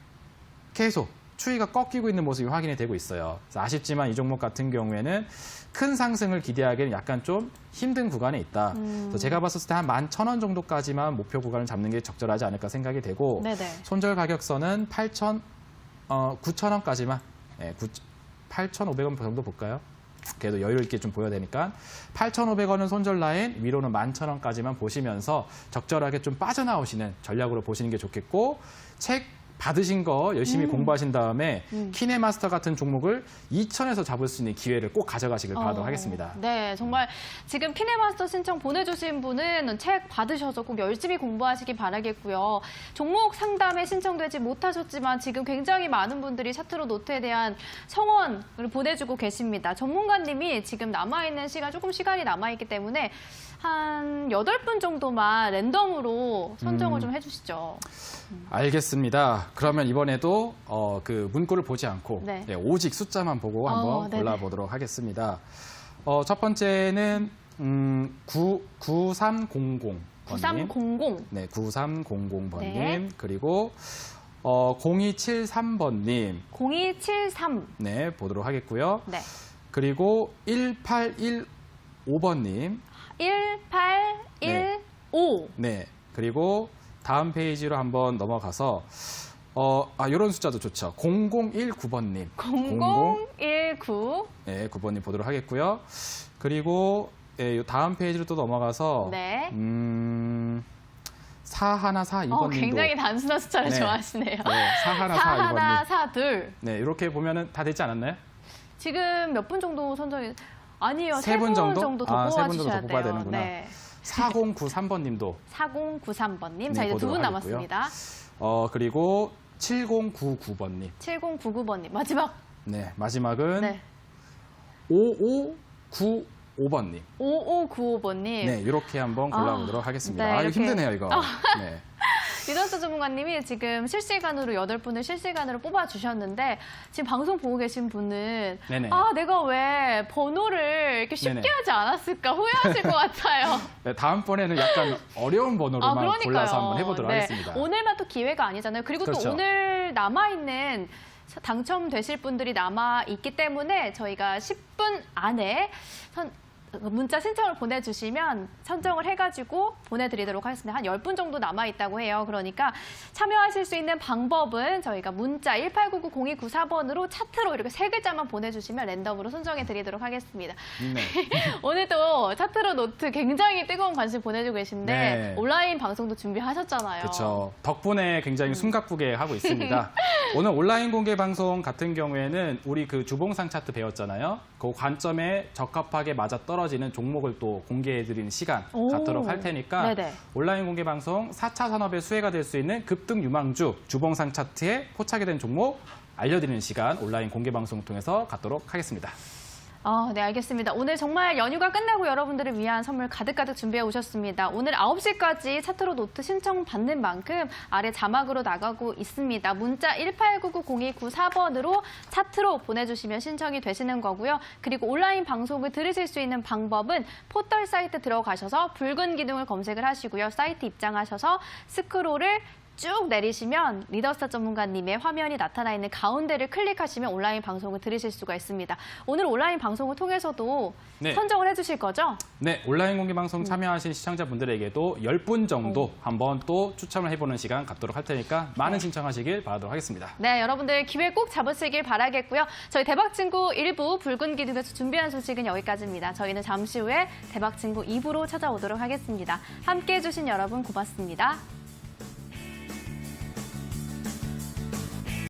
계속 추이가 꺾이고 있는 모습이 확인이 되고 있어요. 그래서 아쉽지만 이 종목 같은 경우에는 큰 상승을 기대하기에는 약간 좀 힘든 구간에 있다. 그래서 제가 봤을 때 한 11,000원 정도까지만 목표 구간을 잡는 게 적절하지 않을까 생각이 되고 네네. 손절 가격선은 9,000원까지만 8,500원 정도 볼까요? 그래도 여유 있게 좀 보여야 되니까 8,500원은 손절 라인, 위로는 11,000원까지만 보시면서 적절하게 좀 빠져나오시는 전략으로 보시는 게 좋겠고 책 받으신 거 열심히 공부하신 다음에 키네마스터 같은 종목을 2,000에서 잡을 수 있는 기회를 꼭 가져가시길 바라도록 하겠습니다. 네, 정말 지금 키네마스터 신청 보내주신 분은 책 받으셔서 꼭 열심히 공부하시기 바라겠고요. 종목 상담에 신청되지 못하셨지만 지금 굉장히 많은 분들이 차트로 노트에 대한 성원을 보내주고 계십니다. 전문가님이 지금 남아있는 시간, 조금 시간이 남아있기 때문에 한 8분 정도만 랜덤으로 선정을 좀 해주시죠. 알겠습니다. 그러면 이번에도 그 문구를 보지 않고 네. 오직 숫자만 보고 한번 네네. 골라보도록 하겠습니다. 첫 번째는 9300번님. 9300. 네, 9300번님. 네. 그리고 0273번님. 0273. 네, 보도록 하겠고요. 네. 그리고 1815번님. 1815. 네. 그리고 다음 페이지로 한번 넘어가서 이런 숫자도 좋죠. 0019번님. 0019. 네, 9번님 보도록 하겠고요. 그리고 요 다음 페이지로 또 넘어가서 네. 4142번님도 굉장히 단순한 숫자를 네. 좋아하시네요. 네, 4142번님. 4142. 네, 이렇게 보면은 다 되지 않았나요? 지금 몇 분 정도 선정이 아니요. 세 분 정도? 정도 더 세 분 정도 뽑아주셔야 더 뽑아야 돼요. 되는구나. 네. 4093번님도 4093번님. 네, 자, 이제 두 보도록 분 하겠고요. 남았습니다. 그리고 7099번님. 7099번님. 마지막. 네, 마지막은 네. 5595번님. 5595번님. 네, 이렇게 한번 골라보도록 하겠습니다. 네, 이거 이렇게. 힘드네요, 이거. 네. 리더스 전문가님이 지금 실시간으로 8분을 실시간으로 뽑아주셨는데 지금 방송 보고 계신 분은 네네. 내가 왜 번호를 이렇게 쉽게 네네. 하지 않았을까 후회하실 것 같아요. 네, 다음번에는 약간 어려운 번호로만 그러니까요. 골라서 한번 해보도록 네. 하겠습니다. 오늘만 또 기회가 아니잖아요. 그리고 그렇죠. 또 오늘 남아있는 당첨되실 분들이 남아있기 때문에 저희가 10분 안에 문자 신청을 보내주시면 선정을 해가지고 보내드리도록 하겠습니다. 한 10분 정도 남아있다고 해요. 그러니까 참여하실 수 있는 방법은 저희가 문자 1899-0294번으로 차트로 이렇게 3글자만 보내주시면 랜덤으로 선정해드리도록 하겠습니다. 네. 오늘도 차트로 노트 굉장히 뜨거운 관심 보내주고 계신데 네. 온라인 방송도 준비하셨잖아요. 그렇죠. 덕분에 굉장히 숨가쁘게 하고 있습니다. 오늘 온라인 공개 방송 같은 경우에는 우리 그 주봉상 차트 배웠잖아요. 그 관점에 적합하게 맞아 떨어지는 종목을 또 공개해드리는 시간 갖도록 할 테니까 네네. 온라인 공개 방송 4차 산업의 수혜가 될 수 있는 급등 유망주 주봉상 차트에 포착이 된 종목 알려드리는 시간 온라인 공개 방송을 통해서 갖도록 하겠습니다. 네, 알겠습니다. 오늘 정말 연휴가 끝나고 여러분들을 위한 선물 가득가득 준비해 오셨습니다. 오늘 9시까지 차트로 노트 신청 받는 만큼 아래 자막으로 나가고 있습니다. 문자 1899-0294번으로 차트로 보내주시면 신청이 되시는 거고요. 그리고 온라인 방송을 들으실 수 있는 방법은 포털 사이트 들어가셔서 붉은 기둥을 검색을 하시고요. 사이트 입장하셔서 스크롤을 쭉 내리시면 리더스타 전문가님의 화면이 나타나 있는 가운데를 클릭하시면 온라인 방송을 들으실 수가 있습니다. 오늘 온라인 방송을 통해서도 네. 선정을 해주실 거죠? 네, 온라인 공개 방송 참여하신 시청자분들에게도 10분 정도 한번 또 추첨을 해보는 시간 갖도록 할 테니까 많은 신청하시길 바라도록 하겠습니다. 네, 여러분들 기회 꼭 잡으시길 바라겠고요. 저희 대박친구 1부 붉은 기둥에서 준비한 소식은 여기까지입니다. 저희는 잠시 후에 대박친구 2부로 찾아오도록 하겠습니다. 함께해 주신 여러분 고맙습니다.